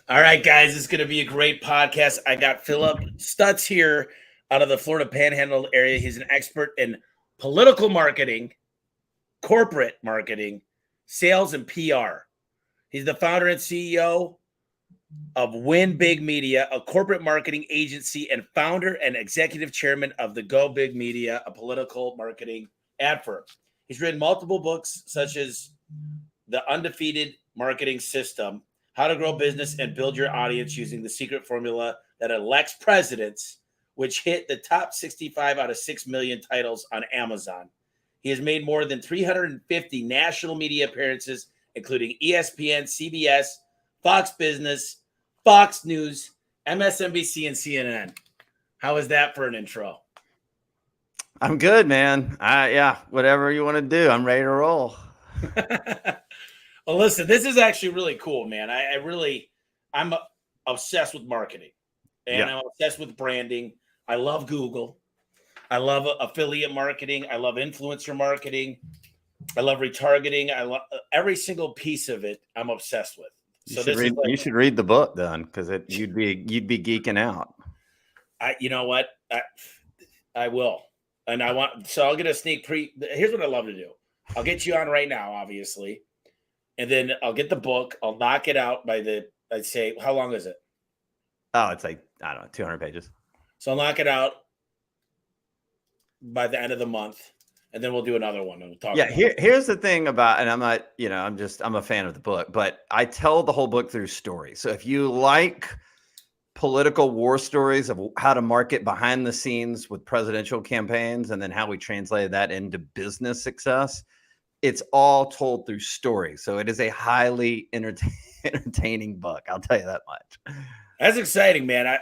All right, guys, it's going to be a great podcast. I got Phillip Stutts here out of the Florida Panhandle area. He's an expert in political marketing, corporate marketing, sales, and PR. He's the founder and CEO of Win Big Media, a corporate marketing agency, and founder and executive chairman of the Go Big Media, a political marketing ad firm. He's written multiple books such as The Undefeated Marketing System, How to Grow Business and Build Your Audience Using the Secret Formula That Elects Presidents, which hit the top 65 out of 6 million titles on Amazon. He has made more than 350 national media appearances, including ESPN, CBS, Fox Business, Fox News, MSNBC, and CNN. How is that for an intro? I'm good, man. Yeah, whatever you want to do. I'm ready to roll. Well, listen, this is actually really cool, man. I'm obsessed with marketing, and I'm obsessed with branding. I love Google. I love affiliate marketing. I love influencer marketing. I love retargeting. I love every single piece of it. I'm obsessed with. You should read the book then, because you'd be geeking out. You know what? I will, and I'll get a sneak preview. Here's what I love to do. I'll get you on right now, obviously. And then I'll get the book. I'll knock it out I'd say, how long is it? Oh, it's like, I don't know, 200 pages. So I'll knock it out by the end of the month. And then we'll do another one. And we'll talk. Yeah, here's the thing about, and I'm not, I'm a fan of the book, but I tell the whole book through stories. So if you like political war stories of how to market behind the scenes with presidential campaigns, and then how we translated that into business success, it's all told through stories. So it is a highly entertaining book. I'll tell you that much. That's exciting, man.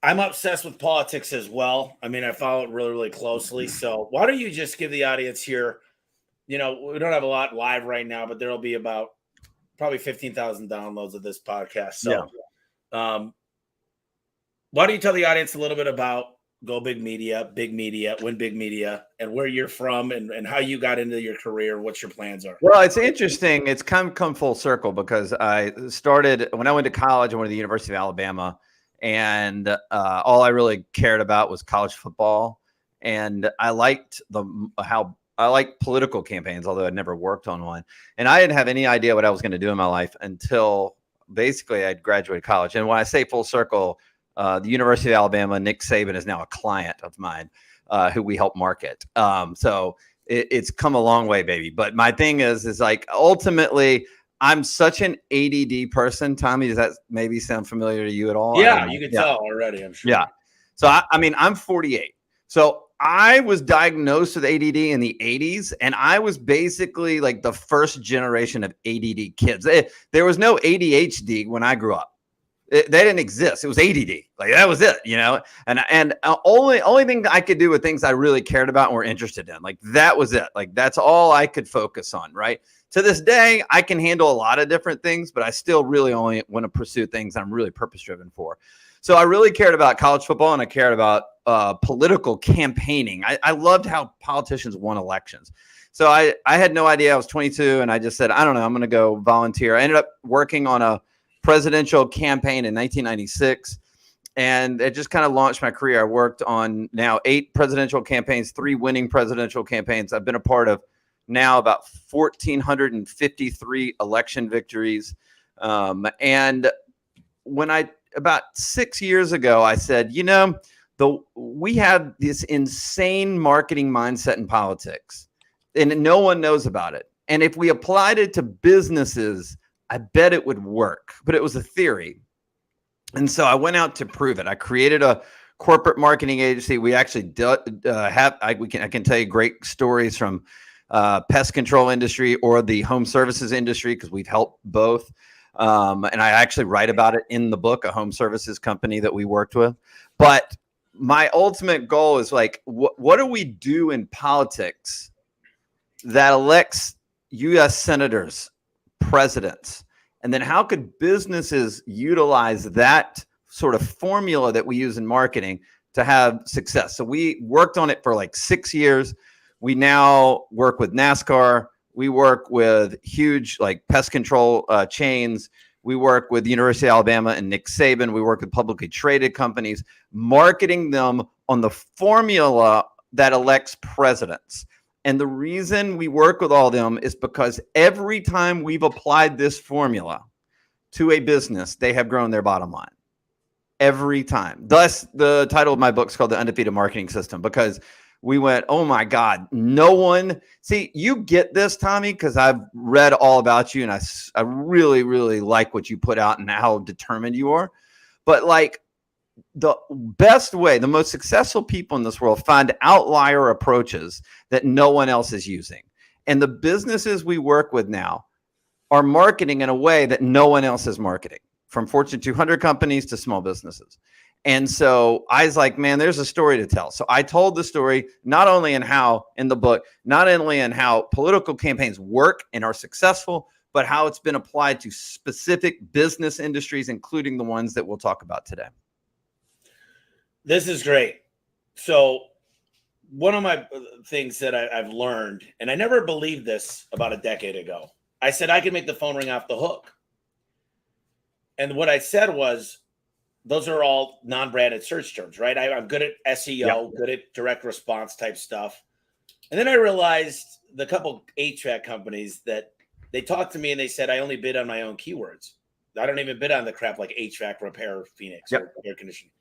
I'm obsessed with politics as well. I mean, I follow it really, really closely. So why don't you just give the audience here, we don't have a lot live right now, but there'll be about probably 15,000 downloads of this podcast. So why don't you tell the audience a little bit about Go Big Media, Win Big Media, and where you're from and how you got into your career, what your plans are. Well, it's interesting. It's come full circle, because I started when I went to college. I went to the University of Alabama, and all I really cared about was college football. And I liked political campaigns, although I'd never worked on one. And I didn't have any idea what I was going to do in my life until basically I'd graduated college. And when I say full circle, the University of Alabama, Nick Saban is now a client of mine, who we help market. So it's come a long way, baby. But my thing is like, ultimately, I'm such an ADD person. Tommy, does that maybe sound familiar to you at all? Yeah, you can tell already, I'm sure. Yeah. So, I'm 48. So I was diagnosed with ADD in the 80s, and I was basically like the first generation of ADD kids. There was no ADHD when I grew up. They didn't exist. It was ADD. Like, that was it, and only thing that I could do with things I really cared about and were interested in. Like, that was it. Like, that's all I could focus on. Right. To this day, I can handle a lot of different things, but I still really only want to pursue things I'm really purpose driven for. So I really cared about college football, and I cared about political campaigning. I loved how politicians won elections. So I had no idea. I was 22, and I just said, I don't know, I'm going to go volunteer. I ended up working on a presidential campaign in 1996, and it just kind of launched my career. I worked on now 8 presidential campaigns, 3 winning presidential campaigns. I've been a part of now about 1,453 election victories. And when about 6 years ago, I said, we have this insane marketing mindset in politics, and no one knows about it. And if we applied it to businesses, I bet it would work, but it was a theory. And so I went out to prove it. I created a corporate marketing agency. We actually I can tell you great stories from pest control industry or the home services industry, because we've helped both. And I actually write about it in the book, a home services company that we worked with. But my ultimate goal is like, what do we do in politics that elects U.S. senators, presidents? And then how could businesses utilize that sort of formula that we use in marketing to have success? So we worked on it for like 6 years. We now work with NASCAR. We work with huge like pest control chains. We work with the University of Alabama and Nick Saban. We work with publicly traded companies, marketing them on the formula that elects presidents. And the reason we work with all of them is because every time we've applied this formula to a business, they have grown their bottom line. Every time. Thus, the title of my book is called The Undefeated Marketing System, because we went, oh my God, no one. See, you get this, Tommy, because I've read all about you and I really, really like what you put out and how determined you are. But like the best way, the most successful people in this world find outlier approaches that no one else is using. And the businesses we work with now are marketing in a way that no one else is marketing, from Fortune 200 companies to small businesses. And so I was like, man, there's a story to tell. So I told the story not only in the book, not only in how political campaigns work and are successful, but how it's been applied to specific business industries, including the ones that we'll talk about today. This is great. So one of my things that I've learned, and I never believed this about a decade ago, I said I could make the phone ring off the hook. And what I said was, those are all non-branded search terms, right? I'm good at SEO, good at direct response type stuff. And then I realized the couple HVAC companies that they talked to me and they said, I only bid on my own keywords. I don't even bid on the crap like HVAC repair, Phoenix, or air conditioning.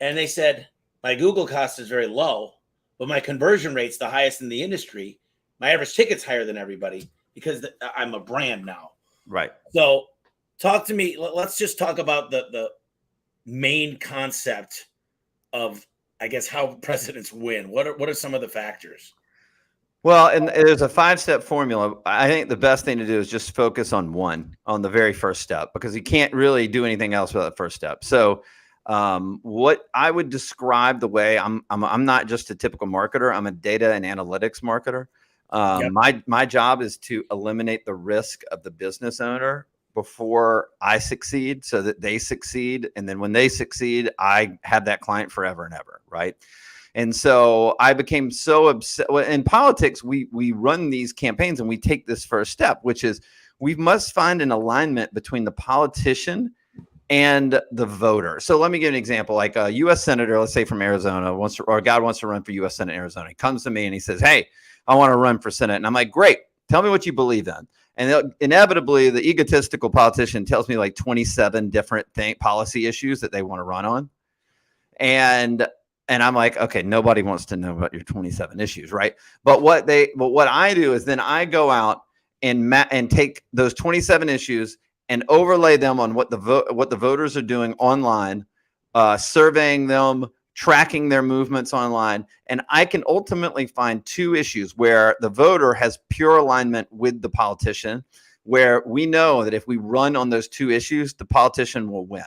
And they said, my Google cost is very low, but my conversion rate's the highest in the industry. My average ticket's higher than everybody because I'm a brand now. Right. So talk to me. Let's just talk about the main concept of, I guess, how presidents win. What are some of the factors? Well, and there's a 5-step formula. I think the best thing to do is just focus on the very first step, because you can't really do anything else without the first step. So what I would describe the way I'm not just a typical marketer. I'm a data and analytics marketer. My job is to eliminate the risk of the business owner before I succeed, so that they succeed. And then when they succeed, I have that client forever and ever. Right. And so I became so obsessed. In politics, we run these campaigns and we take this first step, which is we must find an alignment between the politician and the voter. So let me give an example. Like a U.S. senator, let's say from Arizona, wants to run for U.S. Senate in Arizona. He comes to me and he says, hey, I want to run for Senate. And I'm like, great. Tell me what you believe in. And inevitably, the egotistical politician tells me like 27 different policy issues that they want to run on. And I'm like, okay, nobody wants to know about your 27 issues, right? But what I do is then I go out and take those 27 issues and overlay them on what the voters are doing online, surveying them, tracking their movements online. And I can ultimately find 2 issues where the voter has pure alignment with the politician, where we know that if we run on those 2 issues, the politician will win.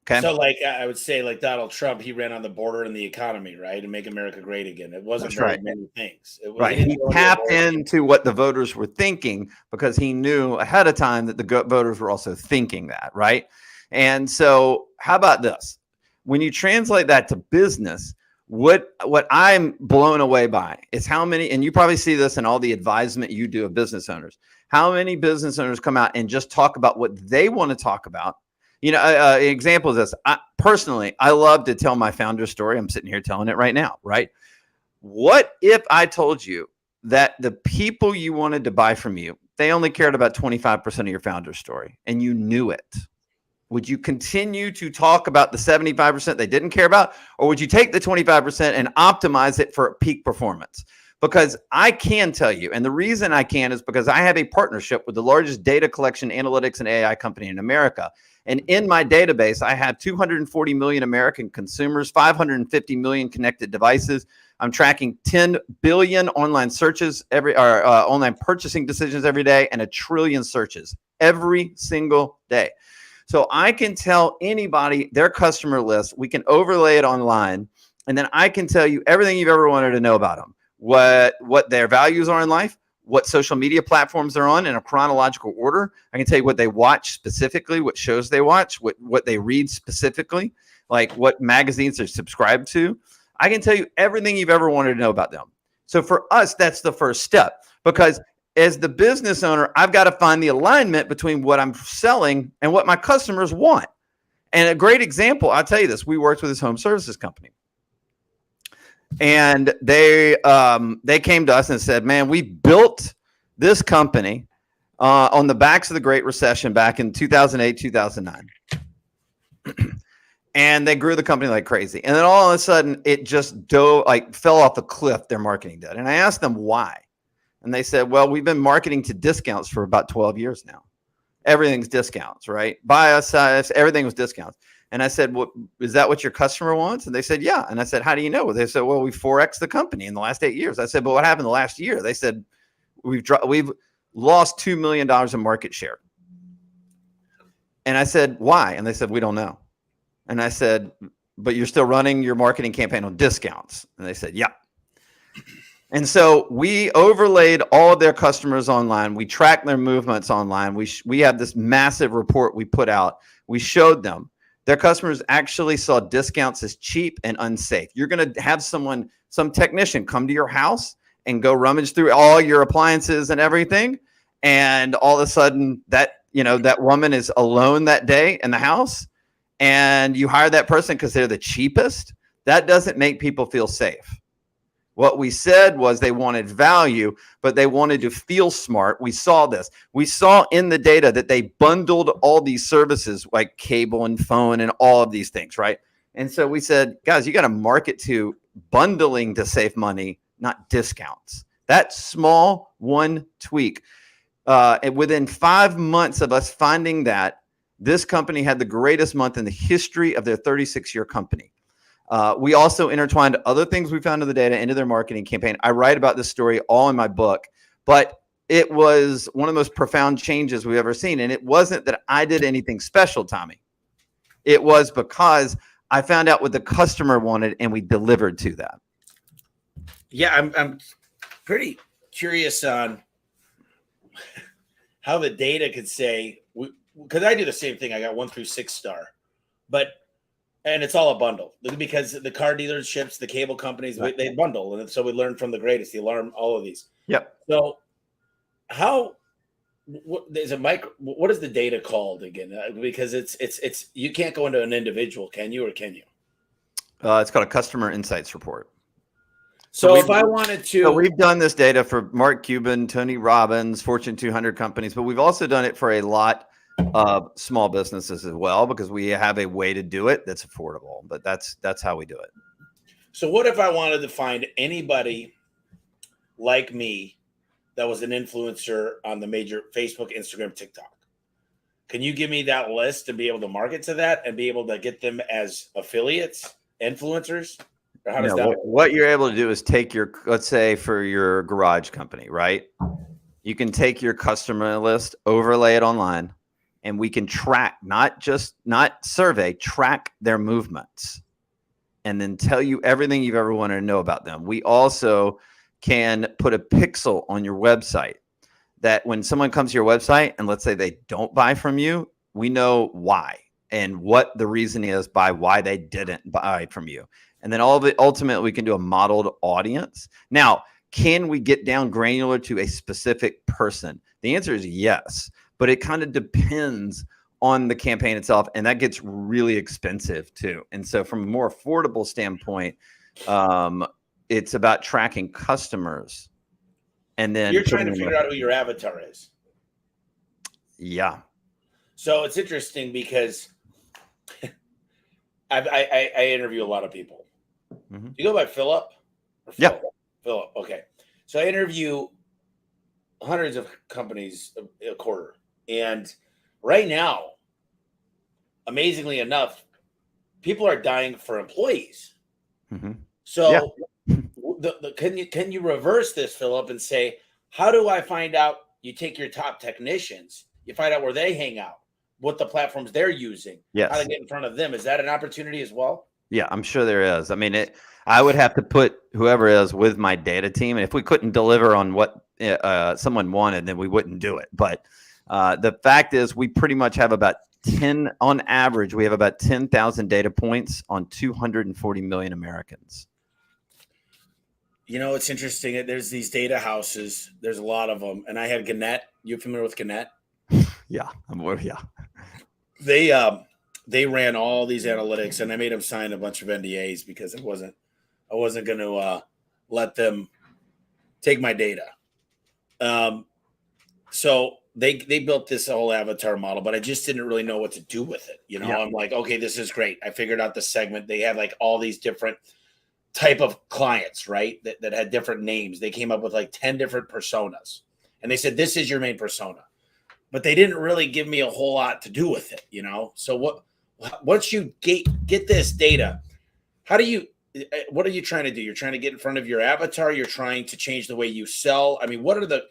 Okay. So like I would say, like Donald Trump, he ran on the border and the economy, right? And make America great again. It wasn't very many things. He tapped into what the voters were thinking, because he knew ahead of time that the voters were also thinking that, right? And so how about this? When you translate that to business, what I'm blown away by is how many, and you probably see this in all the advisement you do of business owners, how many business owners come out and just talk about what they want to talk about. You know, an example of this, I love to tell my founder story. I'm sitting here telling it right now, right? What if I told you that the people you wanted to buy from you, they only cared about 25% of your founder story, and you knew it? Would you continue to talk about the 75% they didn't care about, or would you take the 25% and optimize it for peak performance? Because I can tell you, and the reason I can is because I have a partnership with the largest data collection, analytics, and AI company in America. And in my database, I have 240 million American consumers, 550 million connected devices. I'm tracking 10 billion online searches online purchasing decisions every day, and 1 trillion searches every single day. So I can tell anybody their customer list. We can overlay it online, and then I can tell you everything you've ever wanted to know about them, what their values are in life, what social media platforms they're on in a chronological order. I can tell you what they watch specifically, what shows they watch, what they read specifically, like what magazines they're subscribed to. I can tell you everything you've ever wanted to know about them. So for us, that's the first step, because as the business owner, I've got to find the alignment between what I'm selling and what my customers want. And a great example, I'll tell you this, we worked with this home services company. And they came to us and said, man, we built this company on the backs of the Great Recession back in 2008, 2009. And they grew the company like crazy. And then all of a sudden, it just fell off a cliff, their marketing did. And I asked them why. And they said, well, we've been marketing to discounts for about 12 years now. Everything's discounts, right? Buy us, everything was discounts. And I said, well, is that what your customer wants? And they said, yeah. And I said, how do you know? They said, well, we 4X the company in the last 8 years. I said, but what happened the last year? They said, we've lost $2 million in market share. And I said, why? And they said, we don't know. And I said, but you're still running your marketing campaign on discounts. And they said, yeah. And so we overlaid all of their customers online. We tracked their movements online. We have this massive report we put out. We showed them. Their customers actually saw discounts as cheap and unsafe. You're going to have some technician come to your house and go rummage through all your appliances and everything. And all of a sudden that woman is alone that day in the house, and you hire that person because they're the cheapest. That doesn't make people feel safe. What we said was they wanted value, but they wanted to feel smart. We saw this. We saw in the data that they bundled all these services like cable and phone and all of these things, right? And so we said, guys, you got to market to bundling to save money, not discounts. That small one tweak. And within 5 months of us finding that, this company had the greatest month in the history of their 36-year company. We also intertwined other things we found in the data into their marketing campaign. I write about this story all in my book, but it was one of the most profound changes we've ever seen. And it wasn't that I did anything special, Tommy. It was because I found out what the customer wanted and we delivered to that. Yeah, I'm pretty curious on how the data could say, because I do the same thing. I got 1 through 6 star, and it's all a bundle because the car dealerships, the cable companies, right, they bundle. And so we learn from the greatest, the alarm, all of these. Yep. So what is the data called again? Because it's you can't go into an individual, can you, or can you? It's called a customer insights report. So if I wanted to, so we've done this data for Mark Cuban, Tony Robbins, Fortune 200 companies, but we've also done it for a lot of small businesses as well, because we have a way to do it that's affordable. But that's how we do it. So what if I wanted to find anybody like me that was an influencer on the major Facebook, Instagram, TikTok? Can you give me that list and be able to market to that and be able to get them as affiliates, influencers? Or how does that work? What you're able to do is take your, let's say for your garage company, right? You can take your customer list, overlay it online, and we can track, not survey, track their movements, and then tell you everything you've ever wanted to know about them. We also can put a pixel on your website that when someone comes to your website and let's say they don't buy from you, we know why and what the reason is by why they didn't buy from you. And then all of it, ultimately, we can do a modeled audience. Now, can we get down granular to a specific person? The answer is yes, but it kind of depends on the campaign itself, and that gets really expensive too. And so from a more affordable standpoint, it's about tracking customers. And then you're trying to figure out who your avatar is. Yeah. So it's interesting because I interview a lot of people. Mm-hmm. You go by Phillip? Yeah. Phillip. Okay. So I interview hundreds of companies a quarter. And right now, amazingly enough, people are dying for employees. Mm-hmm. So can you reverse this, Phillip, and say, how do I find out? You take your top technicians, you find out where they hang out, what the platforms they're using, how to get in front of them. Is that an opportunity as well? Yeah, I'm sure there is. I mean, I would have to put whoever is with my data team. And if we couldn't deliver on what someone wanted, then we wouldn't do it. But the fact is we pretty much have about 10, on average, we have about 10,000 data points on 240 million Americans. It's interesting. There's these data houses. There's a lot of them, and I had Gannett. You familiar with Gannett? Yeah, yeah. They ran all these analytics, and I made them sign a bunch of NDAs because I wasn't going to let them take my data. So they built this whole avatar model, but I just didn't really know what to do with it. Yeah. I'm like, okay, this is great. I figured out the segment. They had like all these different type of clients, right? That had different names. They came up with like 10 different personas, and they said, this is your main persona, but they didn't really give me a whole lot to do with it. So once you get this data, what are you trying to do? You're trying to get in front of your avatar. You're trying to change the way you sell. I mean, what are the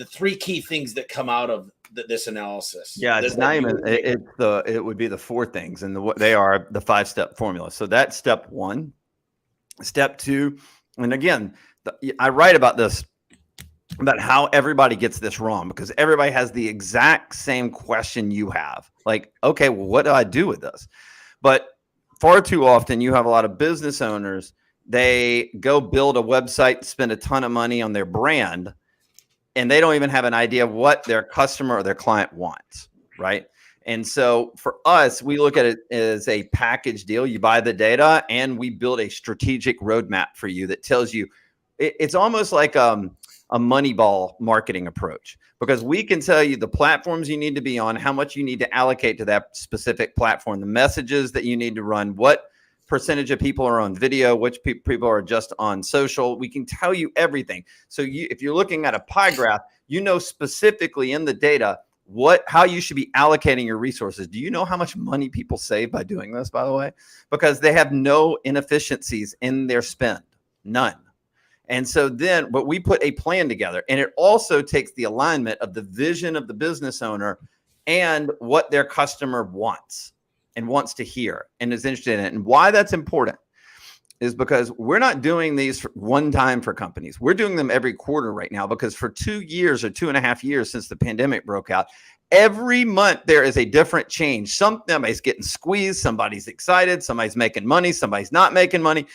three key things that come out of this analysis? Yeah, it's not even. It would be the four things, and they are the 5-step formula. So that's step one. Step two, and again, I write about this, about how everybody gets this wrong, because everybody has the exact same question you have. Like, okay, well, what do I do with this? But far too often, you have a lot of business owners. They go build a website, spend a ton of money on their brand, and they don't even have an idea of what their customer or their client wants, right? And so for us, we look at it as a package deal. You buy the data, and we build a strategic roadmap for you that tells you, it's almost like a Moneyball marketing approach, because we can tell you the platforms you need to be on, how much you need to allocate to that specific platform, the messages that you need to run, what percentage of people are on video, which people are just on social. We can tell you everything. So if you're looking at a pie graph, specifically in the data how you should be allocating your resources. Do you know how much money people save by doing this, by the way? Because they have no inefficiencies in their spend, none. And so but we put a plan together, and it also takes the alignment of the vision of the business owner and what their customer wants and wants to hear and is interested in it. And why that's important is because we're not doing these one time for companies. We're doing them every quarter right now, because for 2 years or 2.5 years since the pandemic broke out, every month there is a different change. Somebody's getting squeezed, somebody's excited, somebody's making money, somebody's not making money.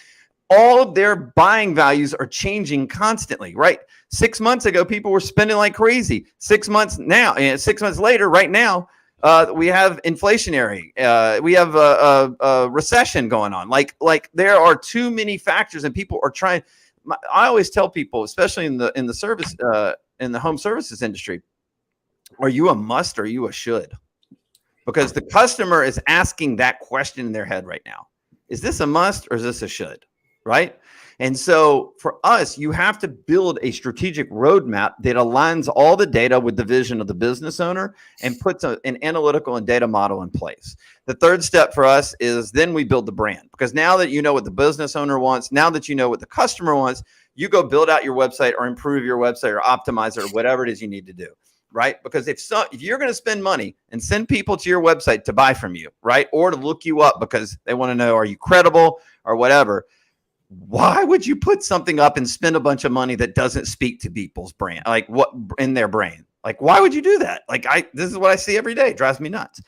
All of their buying values are changing constantly, right? 6 months ago, people were spending like crazy. 6 months now, and 6 months later, right now, we have inflationary. We have a recession going on. Like there are too many factors, and people are trying. I always tell people, especially in the service in the home services industry, are you a must or are you a should? Because the customer is asking that question in their head right now. Is this a must or is this a should? Right? And so for us, you have to build a strategic roadmap that aligns all the data with the vision of the business owner and puts an analytical and data model in place. The third step for us is then we build the brand, because now that you know what the business owner wants, now that you know what the customer wants, you go build out your website or improve your website or optimize it or whatever it is you need to do. Right? Because if you're going to spend money and send people to your website to buy from you, right, or to look you up because they want to know, are you credible or whatever, why would you put something up and spend a bunch of money that doesn't speak to people's brain, like what in their brain? Like, why would you do that? Like, this is what I see every day. It drives me nuts.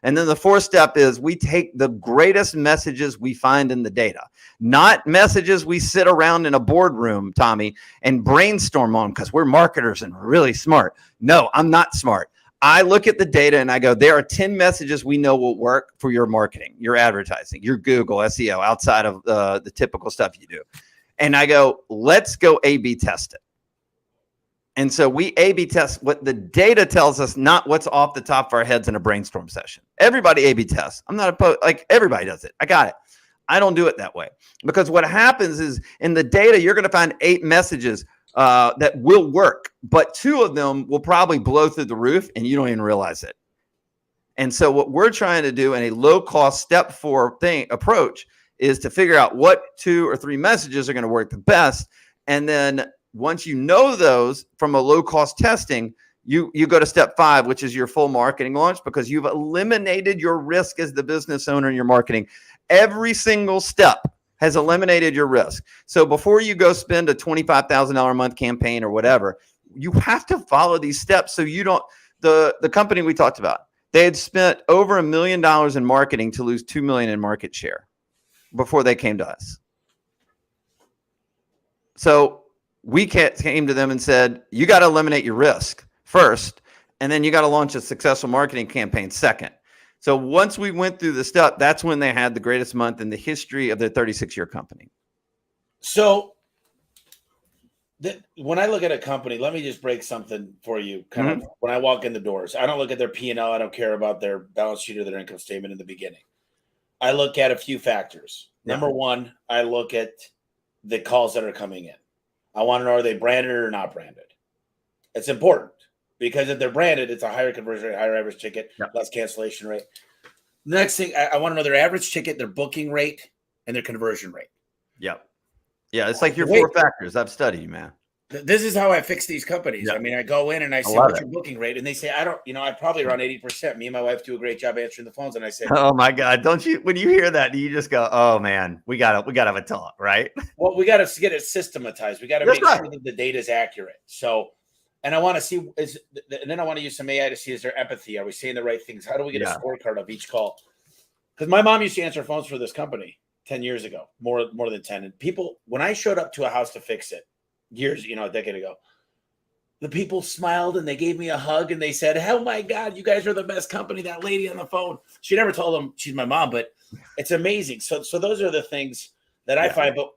And then the fourth step is we take the greatest messages we find in the data, not messages we sit around in a boardroom, Tommy, and brainstorm on because we're marketers and really smart. No, I'm not smart. I look at the data and I go, there are 10 messages we know will work for your marketing, your advertising, your Google SEO, outside of the typical stuff you do. And I go, let's go A/B test it. And so we A/B test what the data tells us, not what's off the top of our heads in a brainstorm session. Everybody A/B tests. I'm not opposed. Like, everybody does it. I got it. I don't do it that way, because what happens is in the data, you're going to find 8 messages that will work, but 2 of them will probably blow through the roof and you don't even realize it. And so what we're trying to do in a low cost step 4 approach is to figure out what 2 or 3 messages are going to work the best. And then once you know those from a low cost testing, you go to step 5, which is your full marketing launch, because you've eliminated your risk as the business owner in your marketing. Every single step has eliminated your risk. So before you go spend a $25,000 a month campaign or whatever, you have to follow these steps. So you don't, the company we talked about, they had spent over $1 million in marketing to lose $2 million in market share before they came to us. So we came to them and said, you got to eliminate your risk first, and then you got to launch a successful marketing campaign second. So once we went through the step, that's when they had the greatest month in the history of their 36-year company. So when I look at a company, let me just break something for you. Kind of when I walk in the doors, I don't look at their P&L. I don't care about their balance sheet or their income statement in the beginning. I look at a few factors. Number one, I look at the calls that are coming in. I want to know, are they branded or not branded? It's important because if they're branded, it's a higher conversion rate, higher average ticket, less cancellation rate. The next thing, I want to know their average ticket, their booking rate, and their conversion rate. Yep. Yeah, it's like your 4 factors. I've studied, man. This is how I fix these companies. I mean, I go in and I say, what's your booking rate? And they say, I don't, I probably around 80%. Me and my wife do a great job answering the phones. And I say, oh my God, don't you, when you hear that, do you just go, oh man, we gotta have a talk, right? Well, we got to get it systematized. We got to make sure that the data is accurate. So, and I want to see, and then I want to use some AI to see, is there empathy? Are we saying the right things? How do we get a scorecard of each call? Because my mom used to answer phones for this company 10 years ago, more than 10. And people, when I showed up to a house to fix it years, a decade ago, the people smiled and they gave me a hug and they said, oh my God, you guys are the best company. That lady on the phone, she never told them she's my mom, but it's amazing. So those are the things that I find. But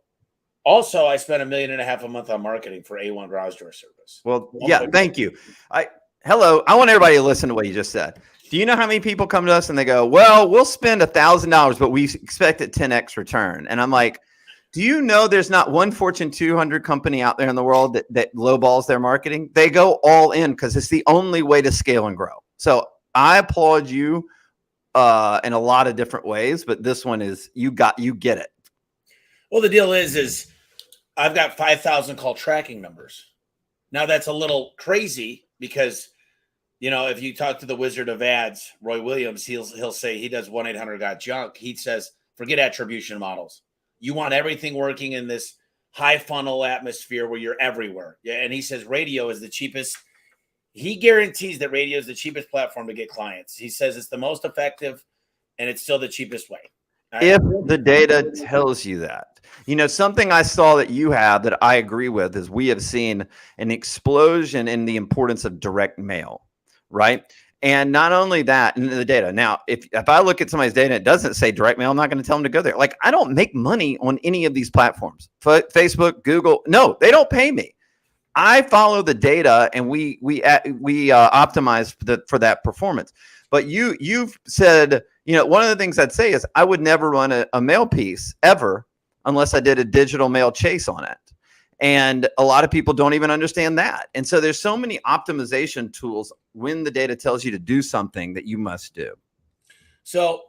also I spent $1.5 million a month on marketing for A1 garage door service. Well, thank you. I want everybody to listen to what you just said. Do you know how many people come to us and they go, well, we'll spend $1,000, but we expect a 10x return. And I'm like, do you know there's not one Fortune 200 company out there in the world that lowballs their marketing? They go all in because it's the only way to scale and grow. So I applaud you in a lot of different ways, but this one is you get it. Well, the deal is I've got 5,000 call tracking numbers. Now that's a little crazy because, if you talk to the Wizard of Ads, Roy Williams, he'll say he does 1-800-GOT-JUNK. He says, forget attribution models. You want everything working in this high funnel atmosphere where you're everywhere. Yeah, and he says radio is the cheapest. He guarantees that radio is the cheapest platform to get clients. He says it's the most effective and it's still the cheapest way. If the data tells you that. Something I saw that you have that I agree with is we have seen an explosion in the importance of direct mail, right? And not only that, in the data. Now, if I look at somebody's data, it doesn't say direct mail, I'm not going to tell them to go there. Like, I don't make money on any of these platforms. Facebook, Google, no, they don't pay me. I follow the data and we optimize for that performance. But you've said, one of the things I'd say is I would never run a mail piece ever unless I did a digital mail chase on it. And a lot of people don't even understand that. And so there's so many optimization tools when the data tells you to do something that you must do. So,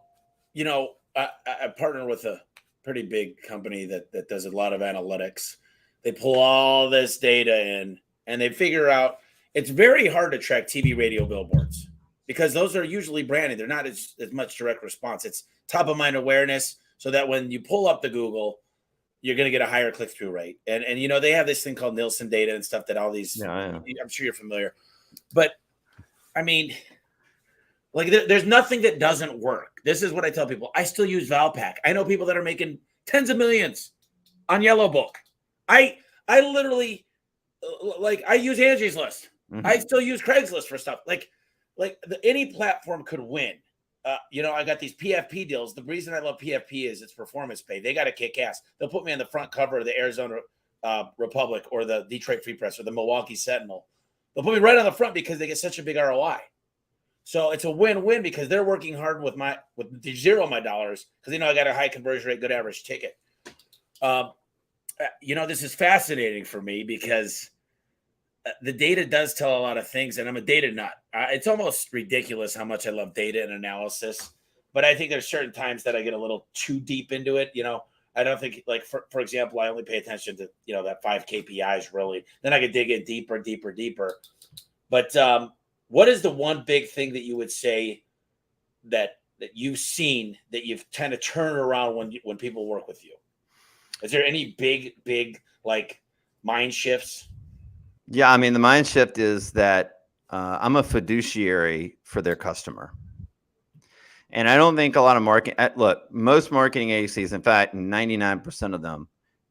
I partner with a pretty big company that does a lot of analytics. They pull all this data in and they figure out it's very hard to track TV, radio, billboards because those are usually branded. They're not as much direct response. It's top of mind awareness so that when you pull up the Google, you're going to get a higher click-through rate. And they have this thing called Nielsen data and stuff that all these, I'm sure you're familiar. But, I mean, like there's nothing that doesn't work. This is what I tell people. I still use Valpak. I know people that are making tens of millions on Yellow Book. I literally, I use Angie's List. Mm-hmm. I still use Craigslist for stuff. Any platform could win. I got these PFP deals. The reason I love PFP is it's performance pay. They got to kick ass. They'll put me on the front cover of the Arizona Republic or the Detroit Free Press or the Milwaukee Sentinel. They'll put me right on the front because they get such a big ROI. So it's a win-win because they're working hard with zero my dollars because they know I got a high conversion rate, good average ticket. This is fascinating for me because the data does tell a lot of things, and I'm a data nut. It's almost ridiculous how much I love data and analysis, but I think there's certain times that I get a little too deep into it. I don't think, for example, I only pay attention to, that 5 KPIs really. Then I could dig in deeper. But what is the one big thing that you would say that you've seen that you've kind of turned around when people work with you? Is there any big mind shifts? Yeah, I mean, the mind shift is that I'm a fiduciary for their customer. And I don't think a lot of most marketing agencies, in fact, 99% of them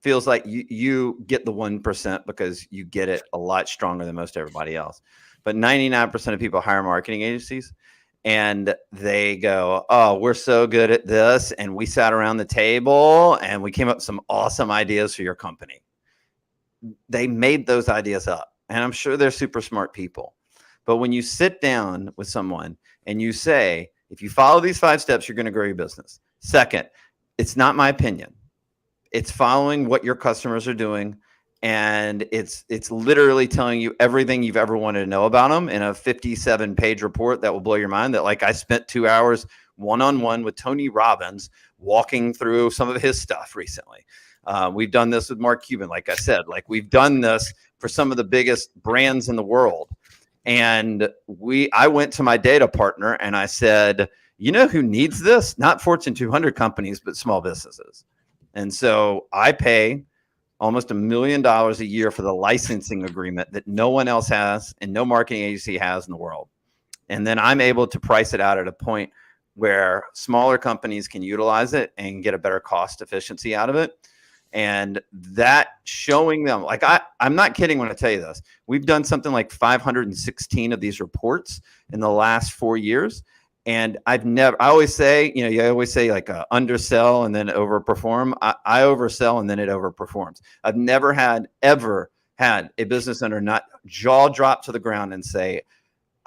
feels like you get the 1% because you get it a lot stronger than most everybody else. But 99% of people hire marketing agencies and they go, oh, we're so good at this. And we sat around the table and we came up with some awesome ideas for your company. They made those ideas up. And I'm sure they're super smart people. But when you sit down with someone and you say, if you follow these 5 steps, you're going to grow your business. Second, it's not my opinion. It's following what your customers are doing. And it's literally telling you everything you've ever wanted to know about them in a 57-page report that will blow your mind. That, like, I spent 2 hours one-on-one with Tony Robbins walking through some of his stuff recently. We've done this with Mark Cuban, like I said. Like, we've done this for some of the biggest brands in the world. And I went to my data partner and I said, you know who needs this? Not Fortune 200 companies, but small businesses. And so I pay almost $1 million a year for the licensing agreement that no one else has and no marketing agency has in the world. And then I'm able to price it out at a point where smaller companies can utilize it and get a better cost efficiency out of it. And that showing them, like, I'm not kidding when I tell you this. We've done something like 516 of these reports in the last 4 years. And I always say, you always say like undersell and then overperform. I oversell and then it overperforms. I've never ever had a business owner not jaw drop to the ground and say,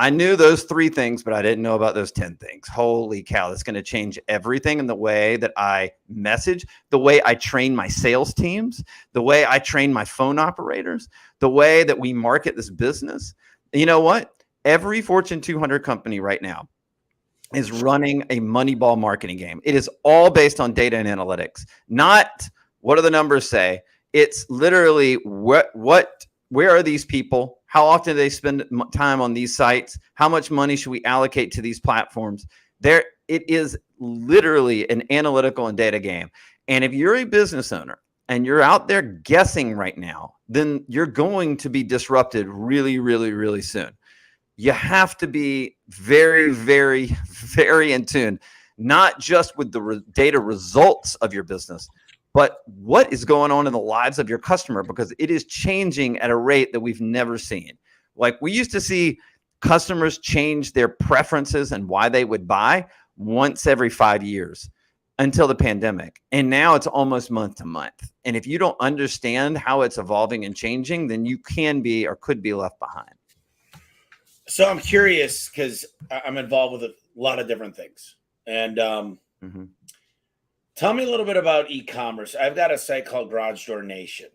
I knew those 3 things, but I didn't know about those 10 things. Holy cow, that's going to change everything in the way that I message, the way I train my sales teams, the way I train my phone operators, the way that we market this business. You know what? Every Fortune 200 company right now is running a Moneyball marketing game. It is all based on data and analytics, not what do the numbers say. It's literally where are these people? How often do they spend time on these sites? How much money should we allocate to these platforms? It is literally an analytical and data game. And if you're a business owner and you're out there guessing right now, then you're going to be disrupted really, really, really soon. You have to be very, very, very in tune, not just with the data results of your business, but what is going on in the lives of your customer, because it is changing at a rate that we've never seen. Like, we used to see customers change their preferences and why they would buy once every 5 years until the pandemic. And now it's almost month to month. And if you don't understand how it's evolving and changing, then you can be or could be left behind. So I'm curious because I'm involved with a lot of different things. And tell me a little bit about e-commerce. I've got a site called Garage Door Nation.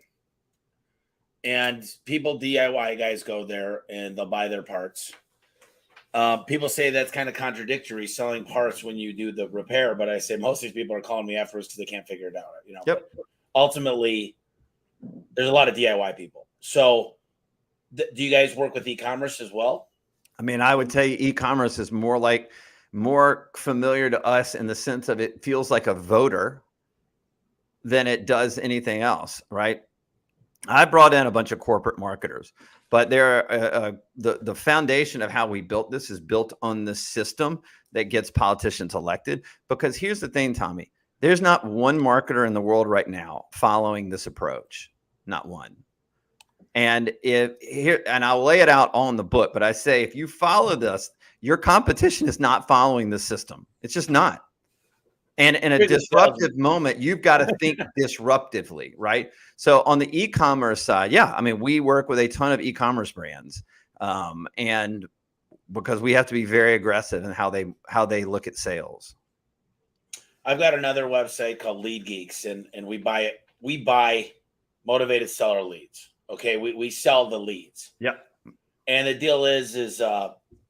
And people, DIY guys, go there and they'll buy their parts. People say that's kind of contradictory, selling parts when you do the repair. But I say most of these people are calling me afterwards because they can't figure it out. Yep. But ultimately, there's a lot of DIY people. So do you guys work with e-commerce as well? I mean, I would tell you e-commerce is more familiar to us in the sense of it feels like a voter than it does anything else, right? I brought in a bunch of corporate marketers, but the foundation of how we built this is built on the system that gets politicians elected. Because here's the thing, Tommy, there's not one marketer in the world right now following this approach, not one. And I'll lay it out on the book, but I say, if you follow this, your competition is not following the system. It's just not. And in a disruptive moment, you've got to think disruptively, right? So on the e-commerce side, yeah, I mean, we work with a ton of e-commerce brands, and because we have to be very aggressive in how they look at sales. I've got another website called Lead Geeks, and we buy motivated seller leads. Okay, we sell the leads. Yep. And the deal is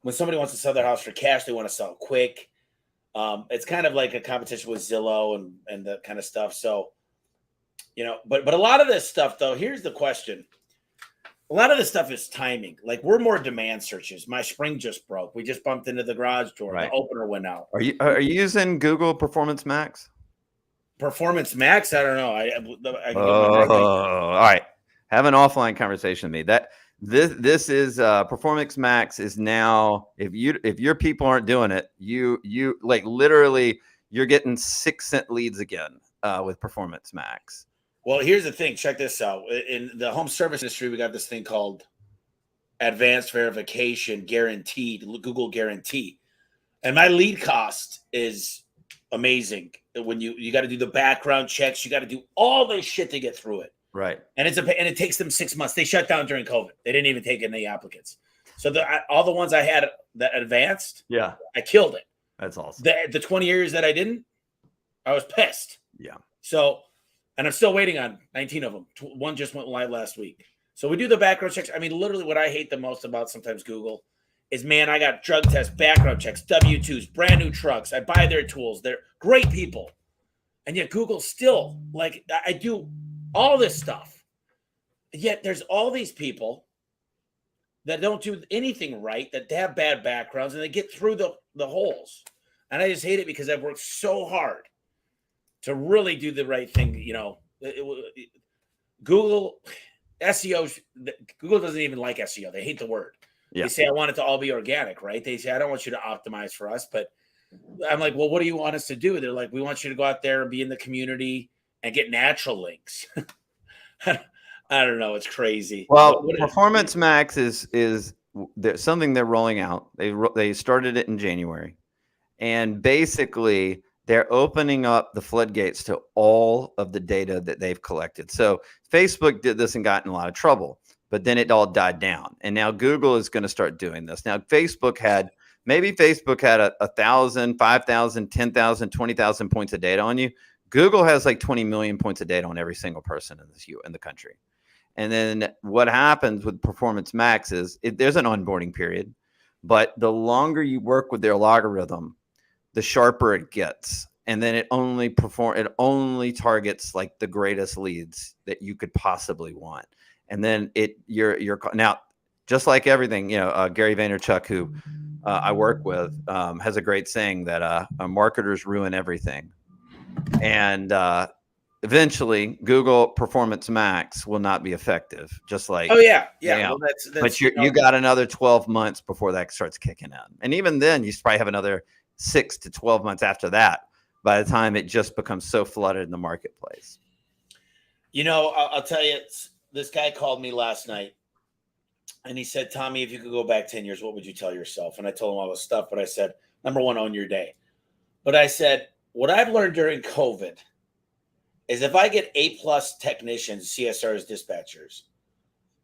when somebody wants to sell their house for cash, they want to sell it quick. It's kind of like a competition with Zillow and that kind of stuff. So, but a lot of this stuff, though, here's the question. A lot of this stuff is timing. Like, we're more demand searches. My spring just broke. We just bumped into the garage door. Right. The opener went out. Are you using Google Performance Max? Performance Max? I don't know. I can all right. Have an offline conversation with me. This is Performance Max is now, if your people aren't doing it, you like literally you're getting 6 cent leads again with Performance Max. Well, here's the thing. Check this out. In the home service industry, we got this thing called advanced verification guaranteed, Google guarantee. And my lead cost is amazing. When you got to do the background checks, you got to do all this shit to get through it. Right. And it takes them 6 months. They shut down during COVID. They didn't even take any applicants. So all the ones I had that advanced, yeah, I killed it. That's awesome. The 20 years that I didn't, I was pissed. Yeah. So, and I'm still waiting on 19 of them. One just went live last week. So we do the background checks. I mean, literally what I hate the most about sometimes Google is, man, I got drug tests, background checks, W-2s, brand new trucks. I buy their tools. They're great people. And yet Google still, like, I do all this stuff. Yet there's all these people that don't do anything right, that have bad backgrounds, and they get through the holes. And I just hate it because I've worked so hard to really do the right thing. You know, Google SEO, Google doesn't even like SEO. They hate the word. Yeah. They say, I want it to all be organic, right? They say, I don't want you to optimize for us. But I'm like, well, what do you want us to do? They're like, we want you to go out there and be in the community and get natural links. I don't know. It's crazy. Well, Performance Max is something they're rolling out. They started it in January. And basically, they're opening up the floodgates to all of the data that they've collected. So Facebook did this and got in a lot of trouble, but then it all died down. And now Google is going to start doing this. Now, Facebook had 1,000, 5,000, 10,000, 20,000 points of data on you. Google has like 20 million points of data on every single person in the country. And then what happens with Performance Max is there's an onboarding period, but the longer you work with their logarithm, the sharper it gets. And then it only targets like the greatest leads that you could possibly want. And then you're now, just like everything, Gary Vaynerchuk, who I work with, has a great saying that marketers ruin everything. And eventually Google Performance Max will not be effective. Just like, oh yeah. Well, that's but you got another 12 months before that starts kicking in. And even then you probably have another 6 to 12 months after that, by the time it just becomes so flooded in the marketplace. I'll tell you, this guy called me last night and he said, Tommy, if you could go back 10 years, what would you tell yourself? And I told him all this stuff, but I said, number one, own your day. But I said, what I've learned during COVID is if I get A+ technicians, CSRs, dispatchers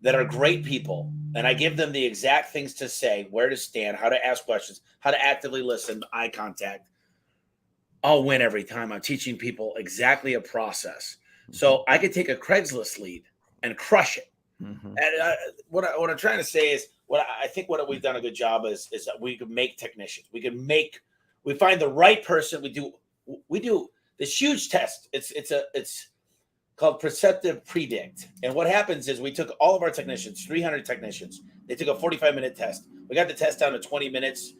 that are great people, and I give them the exact things to say, where to stand, how to ask questions, how to actively listen, eye contact, I'll win every time. I'm teaching people exactly a process. So I could take a Craigslist lead and crush it. Mm-hmm. And what I'm trying to say is, what we've done a good job is that we could make technicians. We find the right person. We do this huge test. It's called Perceptive Predict. And what happens is we took all of our technicians, 300 technicians. They took a 45-minute test. We got the test down to 20 minutes,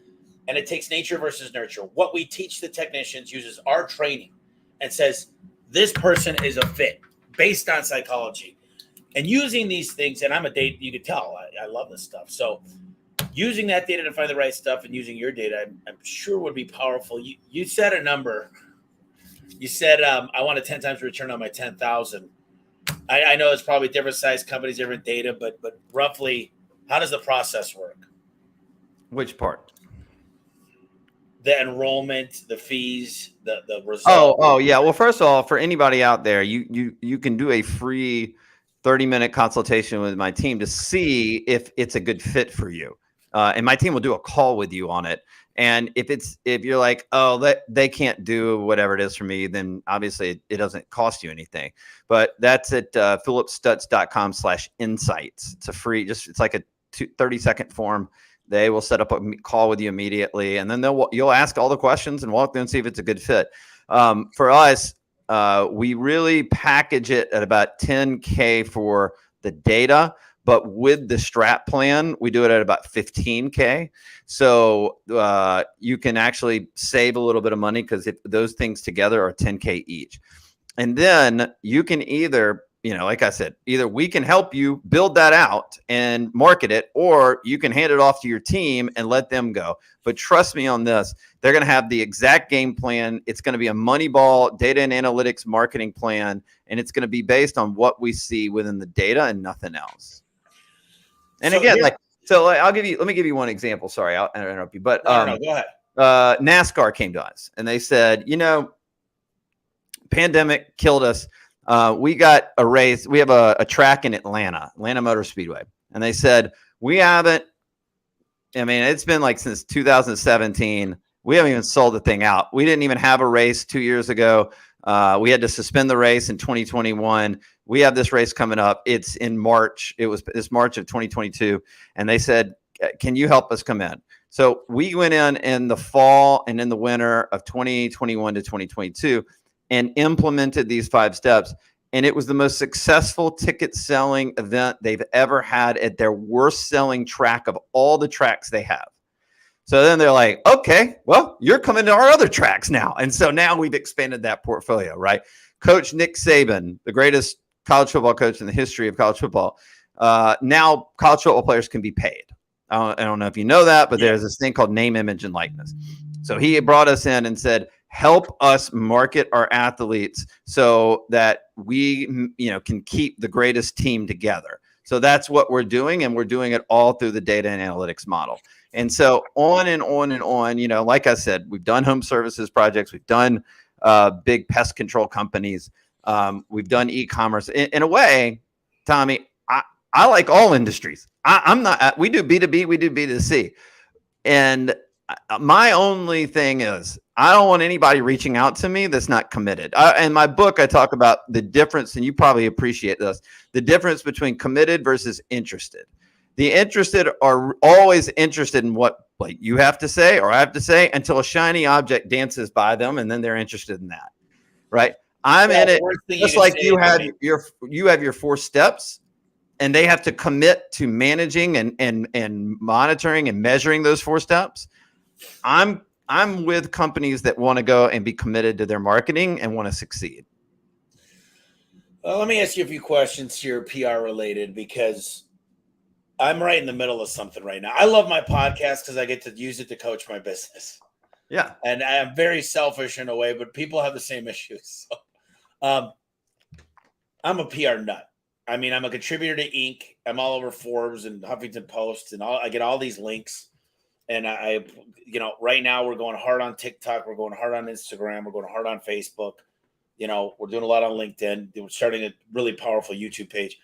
and it takes nature versus nurture. What we teach the technicians uses our training and says, this person is a fit based on psychology. And using these things, and I'm a data, you could tell, I love this stuff. So using that data to find the right stuff and using your data, I'm sure would be powerful. You said a number. You said, I want a 10 times return on my 10,000. I know it's probably different size companies, different data, but roughly, how does the process work? Which part? The enrollment, the fees, the result. Oh, yeah. Well, first of all, for anybody out there, you can do a free 30-minute consultation with my team to see if it's a good fit for you. And my team will do a call with you on it. And if you're like, oh, they can't do whatever it is for me, then obviously it doesn't cost you anything. But that's at phillipstutts.com/insights. It's a free, it's like a 30-second form. They will set up a call with you immediately, and then you'll ask all the questions and walk through and see if it's a good fit. For us, we really package it at about $10K for the data. But with the strat plan, we do it at about $15K. So you can actually save a little bit of money because those things together are $10K each. And then you can either like I said, either we can help you build that out and market it, or you can hand it off to your team and let them go. But trust me on this, they're going to have the exact game plan. It's going to be a Moneyball data and analytics marketing plan, and it's going to be based on what we see within the data and nothing else. And so again, let me give you one example. Sorry, I'll interrupt you, but no, go ahead. NASCAR came to us and they said, pandemic killed us. We got a race. We have a track in Atlanta Motor Speedway. And they said, it's been like since 2017. We haven't even sold the thing out. We didn't even have a race 2 years ago. We had to suspend the race in 2021. We have this race coming up. It's in March. It was this March of 2022. And they said, can you help us come in? So we went in the fall and in the winter of 2021 to 2022 and implemented these 5 steps. And it was the most successful ticket selling event they've ever had at their worst selling track of all the tracks they have. So then they're like, okay, well, you're coming to our other tracks now. And so now we've expanded that portfolio, right? Coach Nick Saban, the greatest college football coach in the history of college football. Now college football players can be paid. I don't know if you know that, but there's this thing called name, image, and likeness. So he brought us in and said, help us market our athletes so that we, can keep the greatest team together. So that's what we're doing. And we're doing it all through the data and analytics model. And so on and on and on, like I said, we've done home services projects. We've done big pest control companies. We've done e-commerce. In a way, Tommy, I like all industries. We do B2B, we do B2C. And my only thing is I don't want anybody reaching out to me that's not committed. In my book, I talk about the difference, and you probably appreciate this, the difference between committed versus interested. The interested are always interested in what you have to say or I have to say until a shiny object dances by them, and then they're interested in that, right? I'm in it just like you have your 4 steps. And they have to commit to managing and monitoring and measuring those 4 steps. I'm with companies that want to go and be committed to their marketing and want to succeed. Well, let me ask you a few questions here, PR related, because I'm right in the middle of something right now. I love my podcast because I get to use it to coach my business. Yeah. And I'm very selfish in a way, but people have the same issues. So, I'm a PR nut. I'm a contributor to Inc. I'm all over Forbes and Huffington Post, and I get all these links. And I right now we're going hard on TikTok. We're going hard on Instagram. We're going hard on Facebook. We're doing a lot on LinkedIn. We're starting a really powerful YouTube page.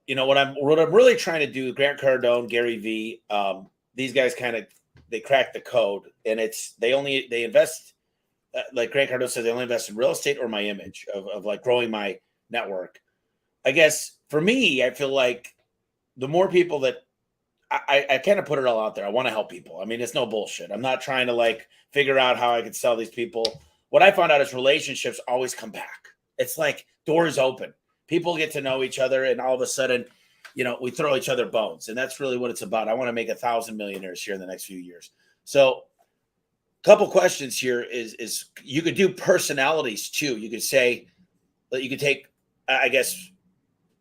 What I'm really trying to do, Grant Cardone, Gary Vee, these guys they crack the code, and they invest, like Grant Cardone says, they only invest in real estate or my image of like growing my network. I guess for me, I feel like the more people that I kind of put it all out there. I want to help people. It's no bullshit. I'm not trying to figure out how I could sell these people. What I found out is relationships always come back. It's like doors open. People get to know each other, and all of a sudden, we throw each other bones. And that's really what it's about. I want to make 1,000 millionaires here in the next few years. So a couple questions here is you could do personalities too. You could say that you could take, I guess,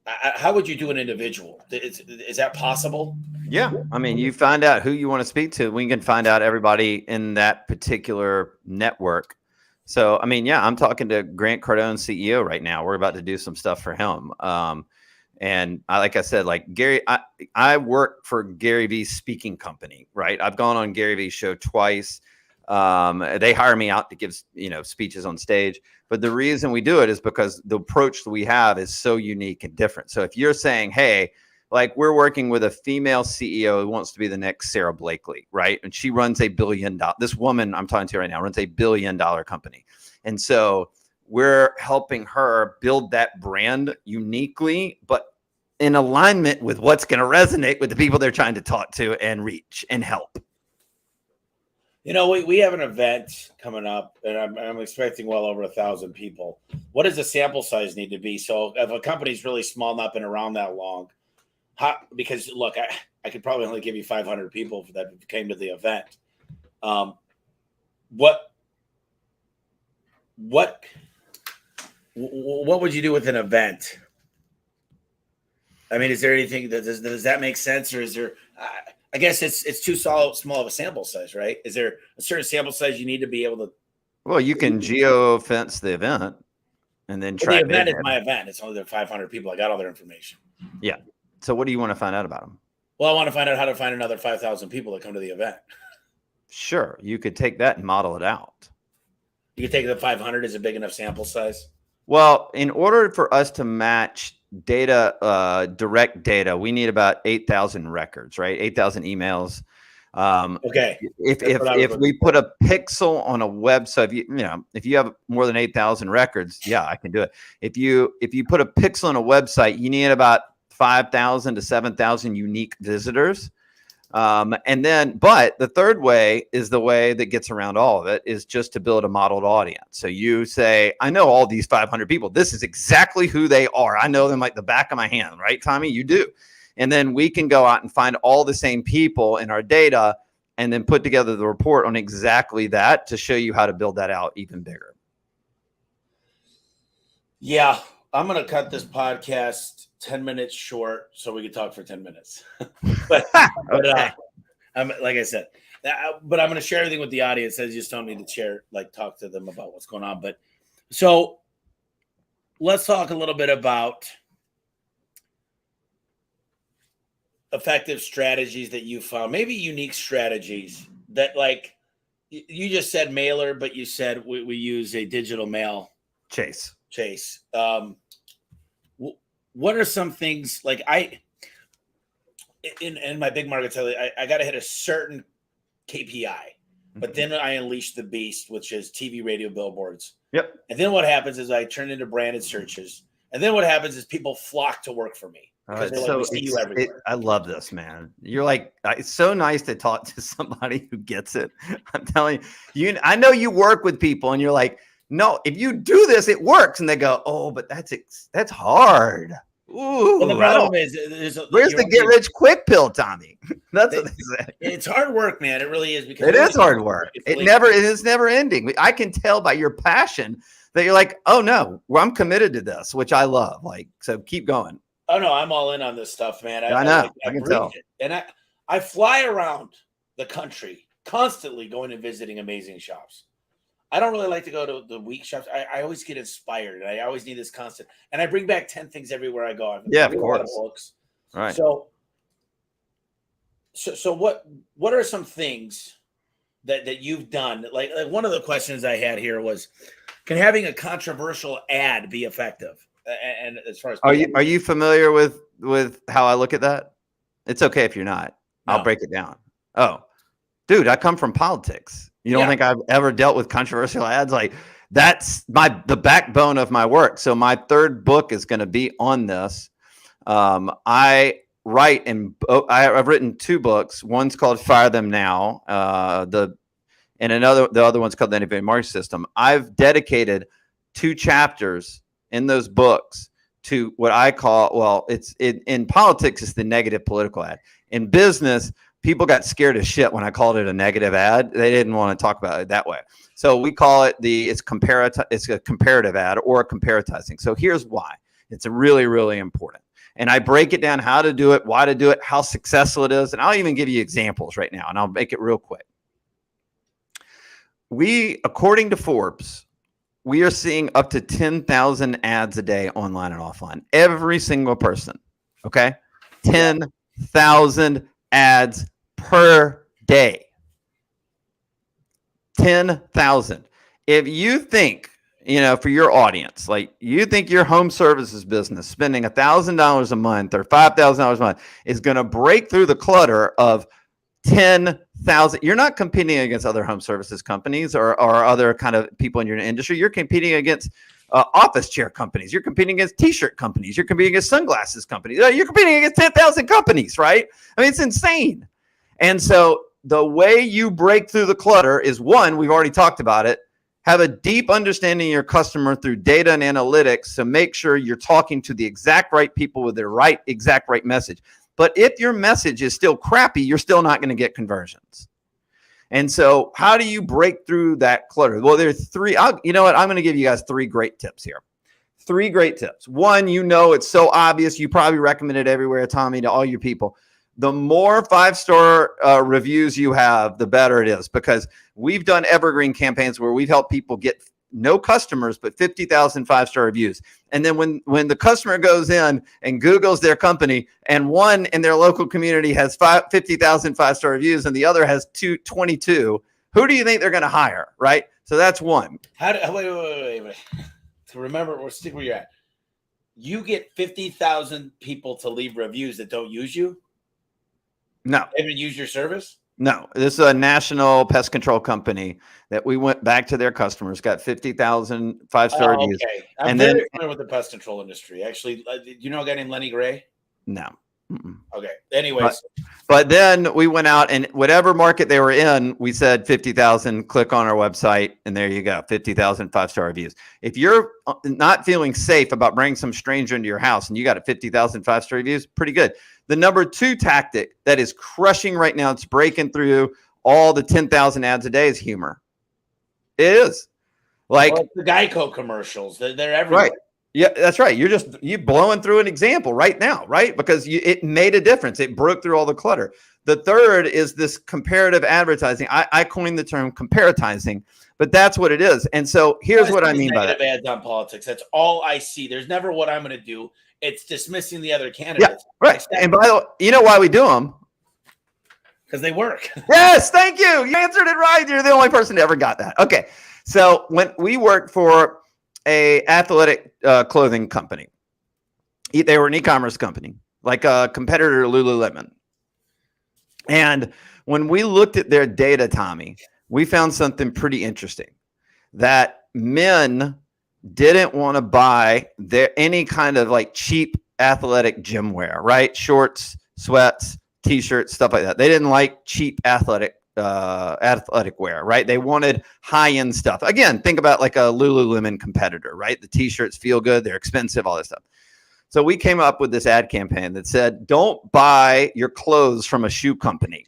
how would you do an individual? Is that possible? Yeah. You find out who you want to speak to. We can find out everybody in that particular network. So, I'm talking to Grant Cardone, CEO right now. We're about to do some stuff for him. And like I said, Gary, I work for Gary Vee's speaking company, right? I've gone on Gary Vee's show twice. They hire me out to give, speeches on stage. But the reason we do it is because the approach that we have is so unique and different. So if you're saying, hey, we're working with a female CEO who wants to be the next Sarah Blakely, right? And she runs $1 billion. This woman I'm talking to right now runs $1 billion company. And so we're helping her build that brand uniquely, but in alignment with what's going to resonate with the people they're trying to talk to and reach and help. We have an event coming up, and I'm expecting well over 1,000 people. What does the sample size need to be? So if a company's really small, not been around that long, because look, I could probably only give you 500 people that came to the event. What would you do with an event I mean, is there anything that does that make sense, or is there? I guess it's too small of a sample size, right? Is there a certain sample size you need to be able to? Well, you can geofence the event and then track the event is my event. It's only the 500 people. I got all their information. Yeah. So what do you want to find out about them? Well, I want to find out how to find another 5,000 people that come to the event. Sure. You could take that and model it out. You could take the 500 as a big enough sample size. Well, in order for us to match data, direct data, we need about 8,000 records, right? 8,000 emails. Okay. If we put a pixel on a website, if you have more than 8,000 records, yeah, I can do it. If you put a pixel on a website, you need about 5,000 to 7,000 unique visitors. But the third way is the way that gets around all of it, is just to build a modeled audience. So you say, I know all these 500 people. This is exactly who they are. I know them like the back of my hand, right, Tommy? You do. And then we can go out and find all the same people in our data and then put together the report on exactly that to show you how to build that out even bigger. Yeah, I'm going to cut this podcast 10 minutes short so we can talk for 10 minutes. but like I said, but I'm going to share everything with the audience. They just don't need to share, talk to them about what's going on. But so let's talk a little bit about effective strategies that you found, maybe unique strategies that, you just said mailer, but you said we use a digital mail chase. What are some things in my big markets, I got to hit a certain KPI, but then I unleash the beast, which is TV, radio, billboards. Yep. And then what happens is I turn into branded searches. And then what happens is people flock to work for me. We see you everywhere. I love this, man. You're it's so nice to talk to somebody who gets it. I'm telling you, I know you work with people and you're like, no, if you do this, it works. And they go, oh, but that's hard. Ooh, well, the problem is, where's the get rich quick pill, Tommy? That's what they say. It's hard work, man. It really is, because it is hard work. It is never ending. I can tell by your passion that you're like, oh no, I'm committed to this, which I love. So keep going. Oh no, I'm all in on this stuff, man. I know. I can tell. And I fly around the country constantly going and visiting amazing shops. I don't really like to go to the weak shops. I always get inspired. I always need this constant. And I bring back 10 things everywhere I go. Yeah, of course. Books. Right. So what are some things that you've done? Like one of the questions I had here was, can having a controversial ad be effective? And as far as are you familiar with how I look at that? It's okay if you're not. No. I'll break it down. Oh, dude, I come from politics. You don't think I've ever dealt with controversial ads? That's the backbone of my work. So my third book is going to be on this. I've written 2 books. One's called Fire Them Now. The other one's called The Undefeated Marketing System. I've dedicated 2 chapters in those books to what I call, in politics, it's the negative political ad. In business, people got scared as shit when I called it a negative ad. They didn't want to talk about it that way. So we call it it's a comparative ad or a comparatizing. So here's why. It's really, really important. And I break it down, how to do it, why to do it, how successful it is. And I'll even give you examples right now, and I'll make it real quick. According to Forbes, we are seeing up to 10,000 ads a day online and offline. Every single person, okay? 10,000 ads per day. 10,000. If you think, for your audience, you think your home services business spending $1,000 a month or $5,000 a month is going to break through the clutter of 10,000, you're not competing against other home services companies or other kind of people in your industry. You're competing against office chair companies. You're competing against t-shirt companies. You're competing against sunglasses companies. You're competing against 10,000 companies, right? I mean, it's insane. And so the way you break through the clutter is, one, we've already talked about it, have a deep understanding of your customer through data and analytics. So make sure you're talking to the exact right people with the exact right message. But if your message is still crappy, you're still not going to get conversions. And so how do you break through that clutter? Well, there's 3. You know what? I'm going to give you guys 3 great tips here. 3 great tips. One, it's so obvious. You probably recommend it everywhere, Tommy, to all your people. The more 5-star reviews you have, the better it is, because we've done evergreen campaigns where we've helped people get no customers, but 50,000 5-star reviews. And then when the customer goes in and Googles their company and one in their local community has 50,000 5-star reviews and the other has 22, who do you think they're going to hire? Right. So that's one. Wait. To remember, or stick where you're at. You get 50,000 people to leave reviews that don't use you? No. They haven't used your service? No, this is a national pest control company that we went back to their customers, got 50,000 5-star reviews. Okay. I'm very familiar with the pest control industry. Actually, do you know a guy named Lenny Gray? No. Mm-mm. Okay. Anyways. But then we went out and whatever market they were in, we said 50,000, click on our website, and there you go, 50,000 5-star reviews. If you're not feeling safe about bringing some stranger into your house and you got a 50,000 5-star reviews, pretty good. The number 2 tactic that is crushing right now, it's breaking through all the 10,000 ads a day, is humor. It is. Like the Geico commercials, they're everywhere. Right. Yeah, that's right. You're blowing through an example right now, right? Because it made a difference. It broke through all the clutter. The third is this comparative advertising. I coined the term comparatizing, but that's what it is. And so here's what I mean by that. Ads on politics. That's all I see. There's never what I'm going to do. It's dismissing the other candidates. Yeah, right. And by the way, you know why we do them? Because they work. Yes, thank you. You answered it right. You're the only person that ever got that. Okay. So when we worked for a athletic clothing company, they were an e-commerce company, like a competitor to Lululemon. And when we looked at their data, Tommy, we found something pretty interesting, that men didn't want to buy any kind of like cheap athletic gym wear, right? Shorts, sweats, t-shirts, stuff like that. They didn't like cheap athletic wear, right? They wanted high-end stuff. Again, think about like a Lululemon competitor, right? The t-shirts feel good, they're expensive, all this stuff. So we came up with this ad campaign that said, don't buy your clothes from a shoe company.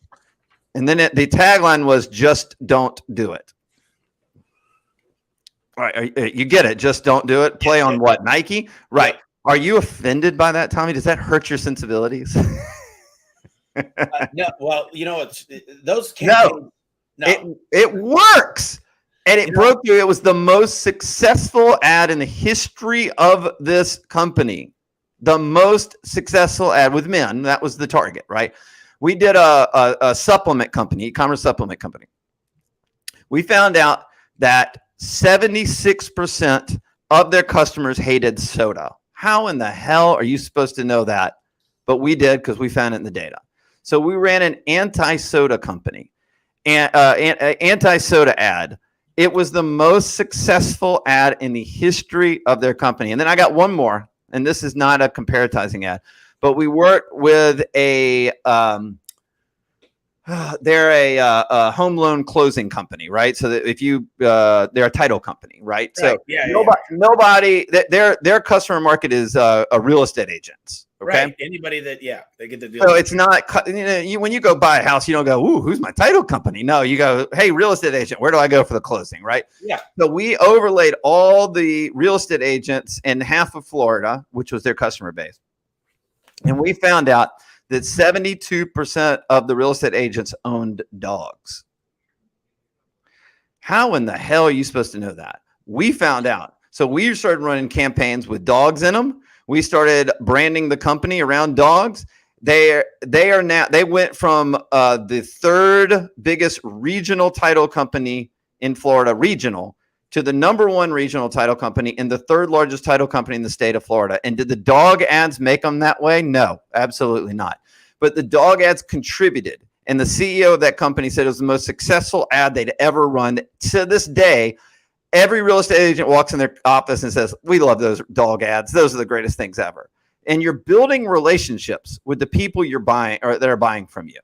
And then the tagline was, just don't do it. All right, you get it. Just don't do it. Play on what? Nike? Right. Are you offended by that, Tommy? Does that hurt your sensibilities? No. Well, it's those campaigns. No. It works. And it broke through. It was the most successful ad in the history of this company. The most successful ad with men. That was the target, right? We did a supplement company, e-commerce supplement company. We found out that 76% of their customers hated soda. How in the hell are you supposed to know that? But we did, because we found it in the data. So we ran an anti-soda company, anti-soda ad. It was the most successful ad in the history of their company. And then I got one more, and this is not a comparatizing ad, but we worked with they're a home loan closing company, right? So that if you, they're a title company, right? So nobody, their customer market is real estate agents. Okay. Right. Anybody that, they get the deal. So it's not, when you go buy a house, you don't go, ooh, who's my title company? No, you go, hey, real estate agent, where do I go for the closing? Right. Yeah. So we overlaid all the real estate agents in half of Florida, which was their customer base. And we found out that 72% of the real estate agents owned dogs. How in the hell are you supposed to know that? We found out. So we started running campaigns with dogs in them. We started branding the company around dogs. They went from the third biggest regional title company in Florida, regional, to the number 1 regional title company and the third largest title company in the state of Florida. And did the dog ads make them that way? No, absolutely not. But the dog ads contributed. And the CEO of that company said it was the most successful ad they'd ever run. To this day, every real estate agent walks in their office and says, we love those dog ads. Those are the greatest things ever. And you're building relationships with the people you're buying or that are buying from you.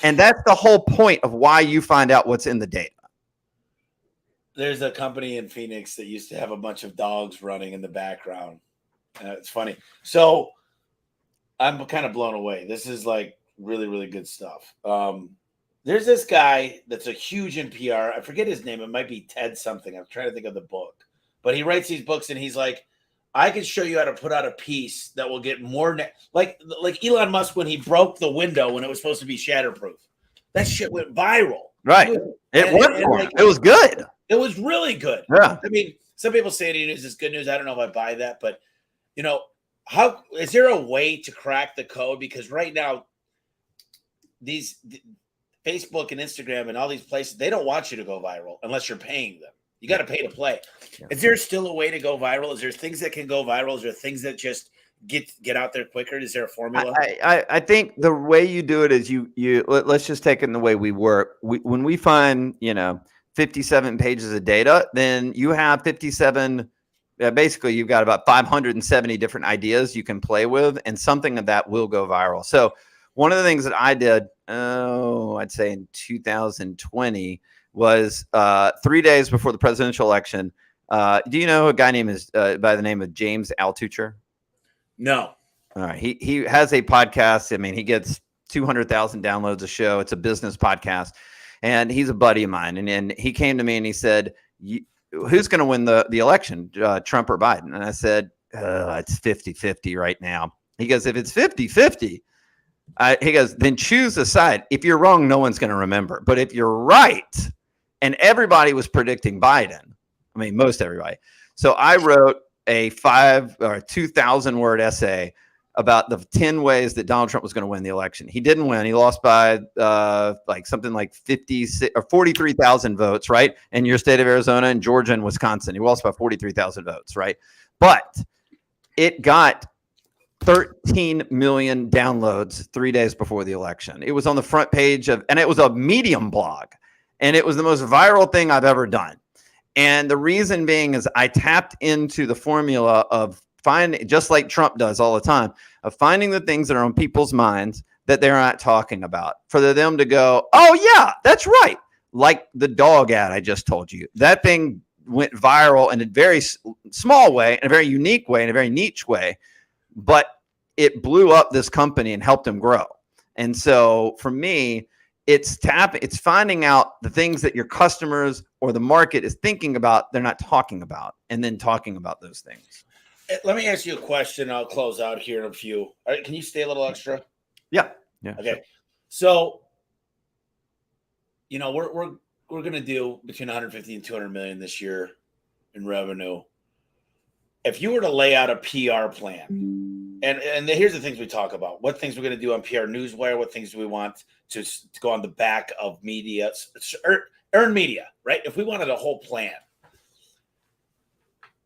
And that's the whole point of why you find out what's in the data. There's a company in Phoenix that used to have a bunch of dogs running in the background. It's funny. So I'm kind of blown away. This is like really, really good stuff. There's this guy that's a huge in PR. I forget his name. It might be Ted something. I'm trying to think of the book. But he writes these books and he's like, I can show you how to put out a piece that will get more like Elon Musk when he broke the window when it was supposed to be shatterproof. That shit went viral. Right. It worked for him. It was good. It was really good. Yeah. I mean, some people say news is good news. I don't know if I buy that, but how is there a way to crack the code? Because right now, these Facebook and Instagram and all these places, they don't want you to go viral unless you're paying them. You got to pay to play. Yeah. Is there still a way to go viral? Is there things that can go viral? Is there things that just get out there quicker? Is there a formula? I think the way you do it is you let's just take it in the way we work. When we find 57 pages of data, then you have 57. Basically, you've got about 570 different ideas you can play with, and something of that will go viral. So one of the things that I did, I'd say in 2020, was 3 days before the presidential election. Do you know a guy named by the name of James Altucher? No. All right. He has a podcast. I mean, he gets 200,000 downloads a show. It's a business podcast. And he's a buddy of mine. And he came to me and he said, who's going to win the election, Trump or Biden? And I said, it's 50-50 right now. He goes, if it's 50-50, he goes, then choose a side. If you're wrong, no one's going to remember. But if you're right, and everybody was predicting Biden, I mean, most everybody. So I wrote a 2,000 word essay about the 10 ways that Donald Trump was going to win the election. He didn't win. He lost by something like 56 or 43,000 votes, right? In your state of Arizona and Georgia and Wisconsin, he lost by 43,000 votes, right? But it got 13 million downloads 3 days before the election. It was on the front page and it was a Medium blog, and it was the most viral thing I've ever done. And the reason being is I tapped into the formula of finding, just like Trump does all the time, of finding the things that are on people's minds that they're not talking about, for them to go, oh yeah, that's right. Like the dog ad I just told you, that thing went viral in a very small way, in a very unique way, in a very niche way, but it blew up this company and helped them grow. And so for me, it's finding out the things that your customers or the market is thinking about, they're not talking about, and then talking about those things. Let me ask you a question. I'll close out here in a few. All right, can you stay a little extra? Yeah. Okay. Sure. So, we're going to do between 150 and 200 million this year in revenue. If you were to lay out a PR plan, and here's the things we talk about: what things we're going to do on PR Newswire, what things do we want to go on the back of media, earn media, right? If we wanted a whole plan,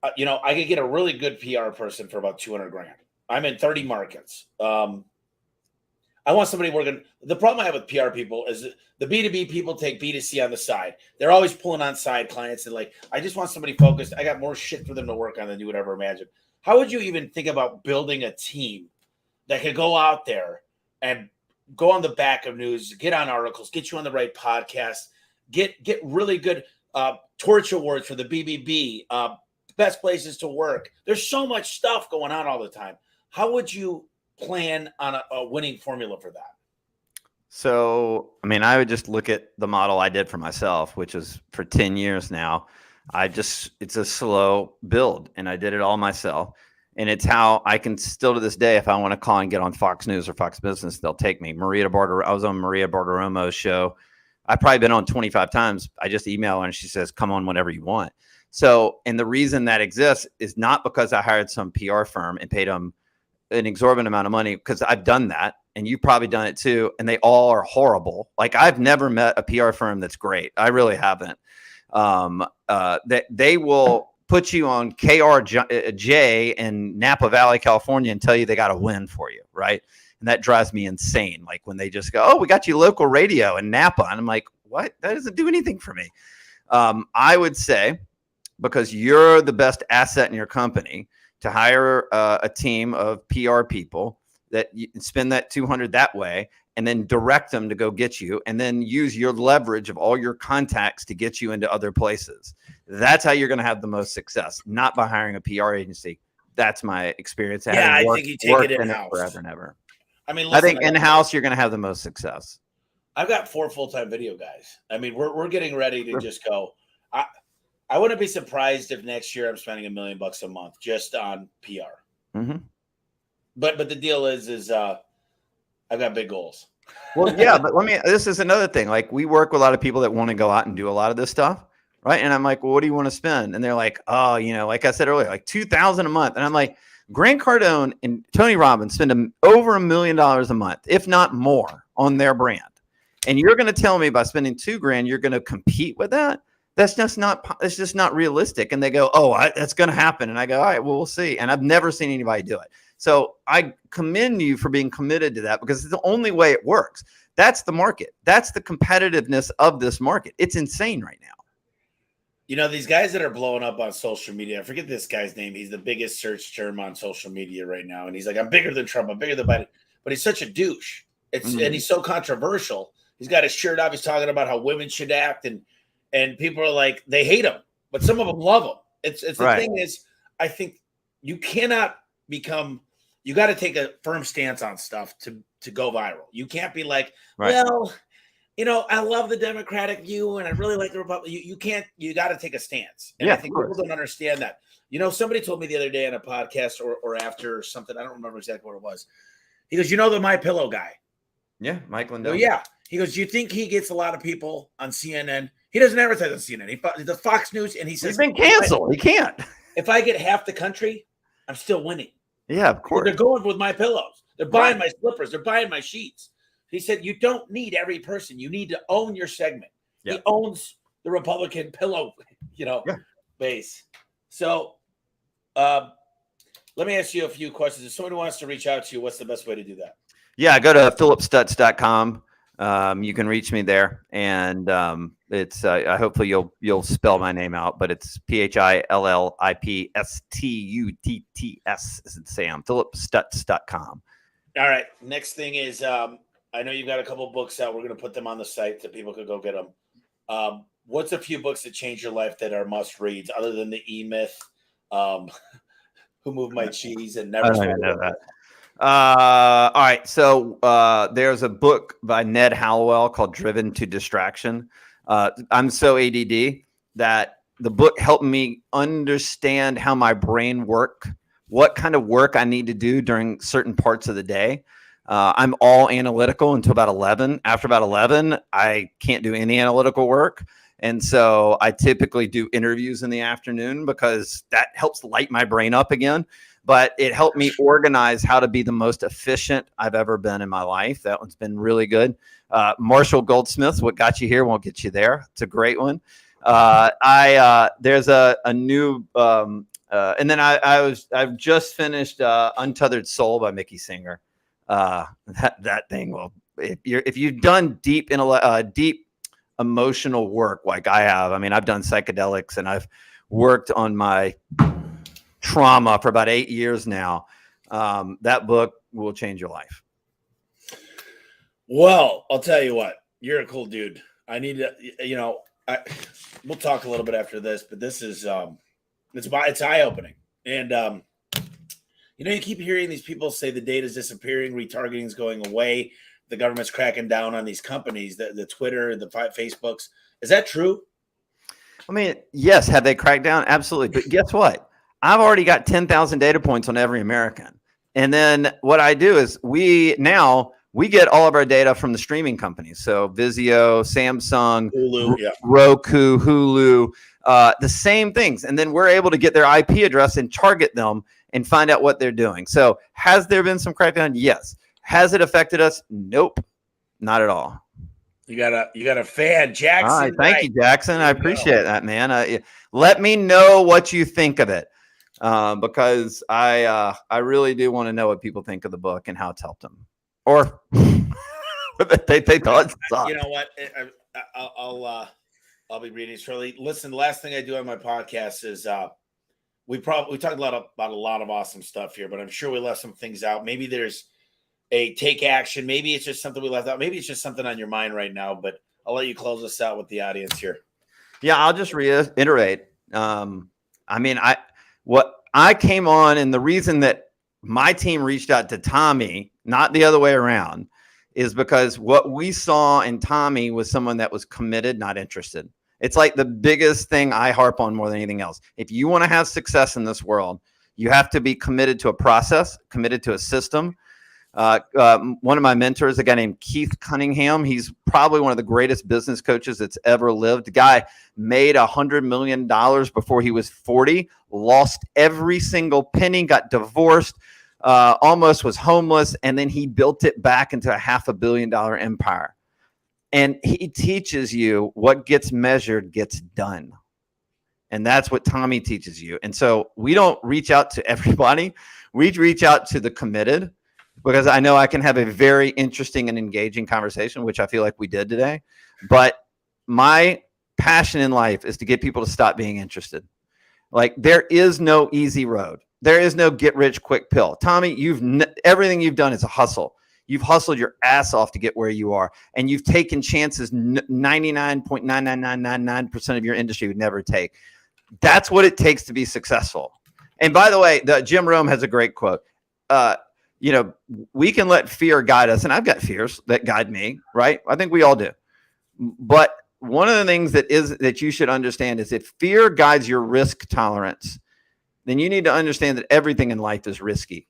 I could get a really good PR person for about $200,000. I'm in 30 markets. I want somebody working. The problem I have with PR people is the B2B people take B2C on the side. They're always pulling on side clients and I just want somebody focused. I got more shit for them to work on than you would ever imagine. How would you even think about building a team that could go out there and go on the back of news, get on articles, get you on the right podcast, get really good torch awards for the BBB, best places to work? There's so much stuff going on all the time. How would you plan on a winning formula for that? So, I mean, I would just look at the model I did for myself, which is for 10 years now. It's a slow build, and I did it all myself. And it's how I can still to this day, if I want to call and get on Fox News or Fox Business, they'll take me. I was on Maria Bartiromo's show. I've probably been on 25 times. I just email her and she says, come on whenever you want. So, and the reason that exists is not because I hired some PR firm and paid them an exorbitant amount of money, because I've done that, and you've probably done it too, and they all are horrible. Like, I've never met a PR firm that's great. I really haven't. That they will put you on KRJ in Napa Valley, California, and tell you they got a win for you, right? And that drives me insane. Like when they just go, "Oh, we got you local radio in Napa," and I'm like, "What? That doesn't do anything for me." I would say, because you're the best asset in your company, to hire a team of PR people that you spend that 200 that way, and then direct them to go get you, and then use your leverage of all your contacts to get you into other places. That's how you're going to have the most success, not by hiring a PR agency. That's my experience. Yeah, I think you take it in-house. Forever and ever. I mean, I think in-house you're going to have the most success. I've got 4 full-time video guys. I mean, we're getting ready to just go. I wouldn't be surprised if next year I'm spending $1 million a month just on PR. Mm-hmm. But the deal is I've got big goals. Well, yeah, but this is another thing. Like, we work with a lot of people that want to go out and do a lot of this stuff. Right. And I'm like, well, what do you want to spend? And they're like, oh, like I said earlier, like $2,000 a month. And I'm like, Grant Cardone and Tony Robbins spend over $1 million a month, if not more, on their brand. And you're going to tell me by spending $2,000, you're going to compete with that? That's just not realistic. And they go, oh, that's going to happen. And I go, all right, well, we'll see. And I've never seen anybody do it. So I commend you for being committed to that, because it's the only way it works. That's the market. That's the competitiveness of this market. It's insane right now. These guys that are blowing up on social media, I forget this guy's name. He's the biggest search term on social media right now. And he's like, I'm bigger than Trump. I'm bigger than Biden. But he's such a douche. And he's so controversial. He's got his shirt off. He's talking about how women should act. And people are like, they hate him. But some of them love him. It's the Right. thing is, I think you cannot you got to take a firm stance on stuff to go viral. You can't be like, Right. well, I love the Democratic view and I really like the Republican. You got to take a stance. And Yeah, I think people don't understand that. Somebody told me the other day on a podcast or after something, I don't remember exactly what it was. He goes, the My Pillow guy. Yeah, Mike Lindell. Oh, yeah. He goes, do you think he gets a lot of people on CNN? He doesn't advertise on CNN. He does Fox News, and he says, he's been canceled. He can't. If I get half the country, I'm still winning. Yeah, of course. They're going with my pillows. They're buying my slippers. They're buying my sheets. He said, you don't need every person. You need to own your segment. Yeah. He owns the Republican pillow, base. So let me ask you a few questions. If somebody wants to reach out to you, what's the best way to do that? Yeah, go to phillipstutts.com. You can reach me there, and it's hopefully you'll spell my name out, but it's PhillipStutts, as in Sam. phillipstutts.com. All right. Next thing is, I know you've got a couple books out. We're going to put them on the site that people could go get them. What's a few books that changed your life that are must reads, other than the E-Myth, Who Moved My Cheese, and Never? I don't even know that. All right. So there's a book by Ned Hallowell called Driven to Distraction. I'm so ADD that the book helped me understand how my brain works, what kind of work I need to do during certain parts of the day. I'm all analytical until about 11. After about 11, I can't do any analytical work. And so I typically do interviews in the afternoon because that helps light my brain up again. But it helped me organize how to be the most efficient I've ever been in my life. That one's been really good. Marshall Goldsmith's What Got You Here Won't Get You There. It's a great one. There's a new, and then I've just finished Untethered Soul by Mickey Singer. That thing will, if you've done deep emotional work like I have. I mean, I've done psychedelics and I've worked on my trauma for about 8 years now. That book will change your life. Well, I'll tell you what, you're a cool dude. I need to, we'll talk a little bit after this, but this is, it's eye-opening. And, you keep hearing these people say the data is disappearing, retargeting is going away, the government's cracking down on these companies, the Twitter, the Facebooks. Is that true? I mean, yes. Have they cracked down? Absolutely. But guess what? I've already got 10,000 data points on every American. And then what I do is we get all of our data from the streaming companies. So Vizio, Samsung, Hulu, Roku, Hulu, the same things. And then we're able to get their IP address and target them and find out what they're doing. So has there been some crackdown? Yes. Has it affected us? Nope. Not at all. You got a fan, Jackson. All right. Thank you, Jackson. I appreciate that, man. Let me know what you think of it. Because I really do want to know what people think of the book and how it's helped them. Or they thought it sucked. You know what? I'll be reading shortly. Listen, the last thing I do on my podcast is we talked about a lot of awesome stuff here, but I'm sure we left some things out. Maybe there's a take action. Maybe it's just something we left out. Maybe it's just something on your mind right now, but I'll let you close us out with the audience here. Yeah, I'll just reiterate. I came on, and the reason that my team reached out to Tommy, not the other way around, is because what we saw in Tommy was someone that was committed, not interested. It's like the biggest thing I harp on more than anything else. If you want to have success in this world, you have to be committed to a process, committed to a system. One of my mentors, a guy named Keith Cunningham, he's probably one of the greatest business coaches that's ever lived. The guy made $100 million before he was 40, lost every single penny, got divorced, almost was homeless, and then he built it back into a $500 million empire. And he teaches you what gets measured gets done. And that's what Tommy teaches you. And so we don't reach out to everybody. We reach out to the committed, because I know I can have a very interesting and engaging conversation, which I feel like we did today. But my passion in life is to get people to stop being interested. Like, there is no easy road. There is no get rich quick pill. Tommy, everything you've done is a hustle. You've hustled your ass off to get where you are, and you've taken chances 99.99999% of your industry would never take. That's what it takes to be successful. And by the way, Jim Rome has a great quote. We can let fear guide us, and I've got fears that guide me, right? I think we all do. But one of the things that you should understand is if fear guides your risk tolerance, then you need to understand that everything in life is risky.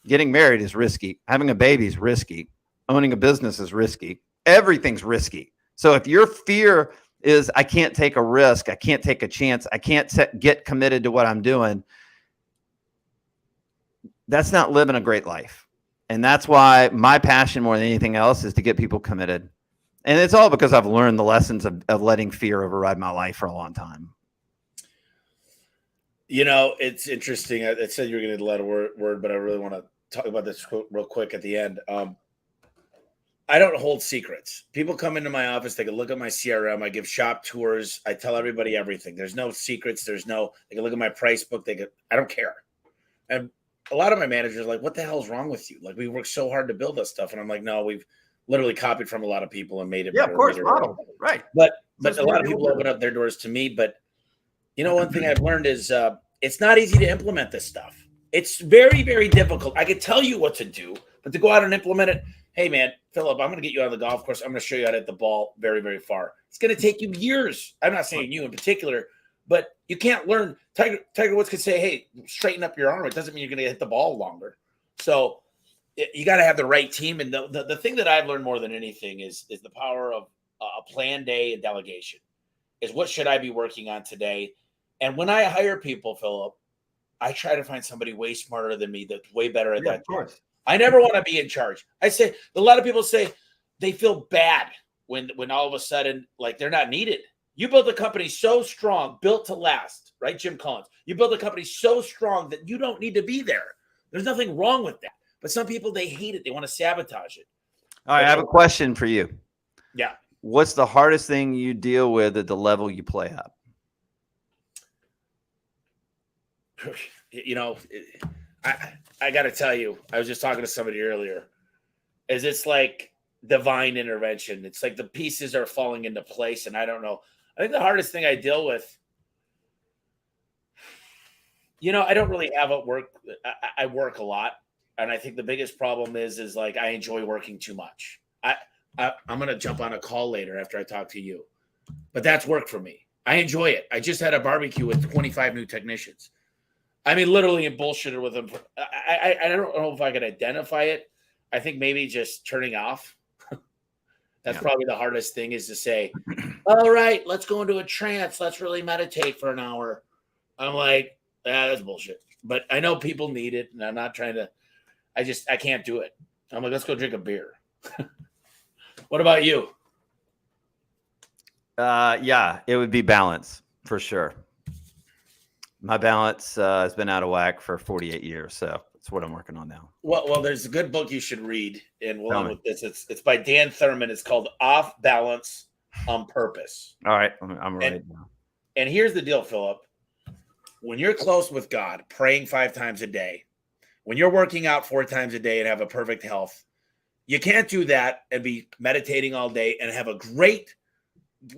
Getting married is risky. Having a baby is risky. Owning a business is risky. Everything's risky. So if your fear is, I can't take a risk, I can't take a chance, I can't get committed to what I'm doing, that's not living a great life. And that's why my passion more than anything else is to get people committed. And it's all because I've learned the lessons of letting fear override my life for a long time. It's interesting. I said you were going to let a word, but I really want to talk about this real quick at the end. I don't hold secrets. People come into my office, they can look at my CRM, I give shop tours, I tell everybody everything. There's no secrets. They can look at my price book. I don't care. And a lot of my managers are like, what the hell is wrong with you? Like, we worked so hard to build this stuff. And I'm like, no, we've literally copied from a lot of people and made it better. Yeah, of course, model. Right. But a lot of people open up their doors to me. But one thing I've learned is it's not easy to implement this stuff. It's very, very difficult. I could tell you what to do, but to go out and implement it, hey, man, Phillip, I'm going to get you on the golf course. I'm going to show you how to hit the ball very, very far. It's going to take you years. I'm not saying you in particular, but you can't learn. Tiger Woods could say, hey, straighten up your arm. It doesn't mean you're going to hit the ball longer. So you got to have the right team. And the thing that I've learned more than anything is the power of a plan day and delegation. Is what should I be working on today? And when I hire people, Phillip, I try to find somebody way smarter than me that's way better at that. Of course. I never want to be in charge. I say, a lot of people say they feel bad when all of a sudden, like, they're not needed. You built a company so strong, built to last, right? Jim Collins. You built a company so strong that you don't need to be there. There's nothing wrong with that. But some people, they hate it. They want to sabotage it. All right, I have a question for you. Yeah. What's the hardest thing you deal with at the level you play at? I got to tell you, I was just talking to somebody earlier, it's like divine intervention. It's like the pieces are falling into place, and I don't know. I think the hardest thing I deal with, I don't really have at work. I work a lot, and I think the biggest problem is like I enjoy working too much. I'm going to jump on a call later after I talk to you, but that's work for me. I enjoy it. I just had a barbecue with 25 new technicians. I mean, literally bullshitted with them. I don't know if I could identify it. I think maybe just turning off. That's probably the hardest thing, is to say, all right, let's go into a trance. Let's really meditate for an hour. I'm like, that's bullshit. But I know people need it, and I'm not trying to. I can't do it. I'm like, let's go drink a beer. What about you? Yeah, it would be balance for sure. My balance has been out of whack for 48 years, so that's what I'm working on now. Well, there's a good book you should read, and we'll end with this. It's by Dan Thurman. It's called Off Balance on Purpose. All right, I'm ready now. And here's the deal, Phillip. When you're close with God, praying 5 times a day, when you're working out 4 times a day and have a perfect health, you can't do that and be meditating all day and have a great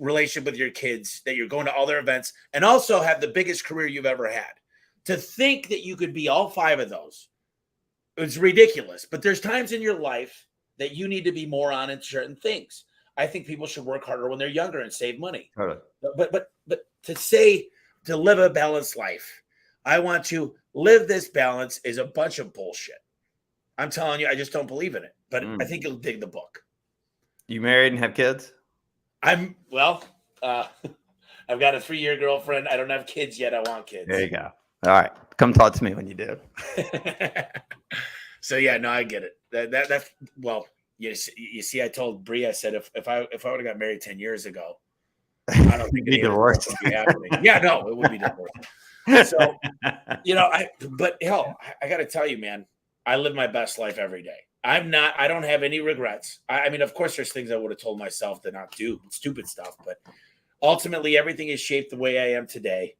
relationship with your kids, that you're going to all their events, and also have the biggest career you've ever had. To think that you could be all 5 of those, it's ridiculous. But there's times in your life that you need to be more on in certain things. I think people should work harder when they're younger and save money. Totally. But to say to live a balanced life, I want to live this balance is a bunch of bullshit. I'm telling you, I just don't believe in it. But I think you'll dig the book. You married and have kids? I've got a 3-year girlfriend. I don't have kids yet. I want kids. There you go. All right. Come talk to me when you do. So yeah, no, I get it. That's well, you see, I told Bree, I said if I would have got married 10 years ago, I don't think be divorced. Would be happening. Yeah, no, it would be divorced. So but hell, I got to tell you, man, I live my best life every day. I don't have any regrets. I mean, of course, there's things I would have told myself to not do, stupid stuff, but ultimately, everything is shaped the way I am today.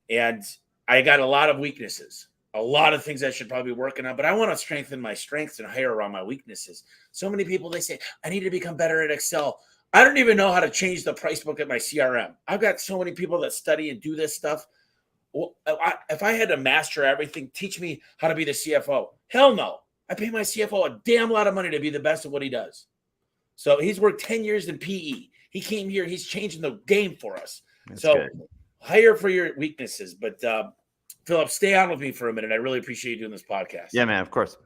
And I got a lot of weaknesses, a lot of things I should probably be working on, but I want to strengthen my strengths and hire around my weaknesses. So many people, they say, I need to become better at Excel. I don't even know how to change the price book at my CRM. I've got so many people that study and do this stuff. Well, if I had to master everything, teach me how to be the CFO. Hell no. I pay my CFO a damn lot of money to be the best at what he does. So he's worked 10 years in PE. He came here. He's changing the game for us. That's so good. Hire for your weaknesses. But Phillip, stay on with me for a minute. I really appreciate you doing this podcast. Yeah, man, of course.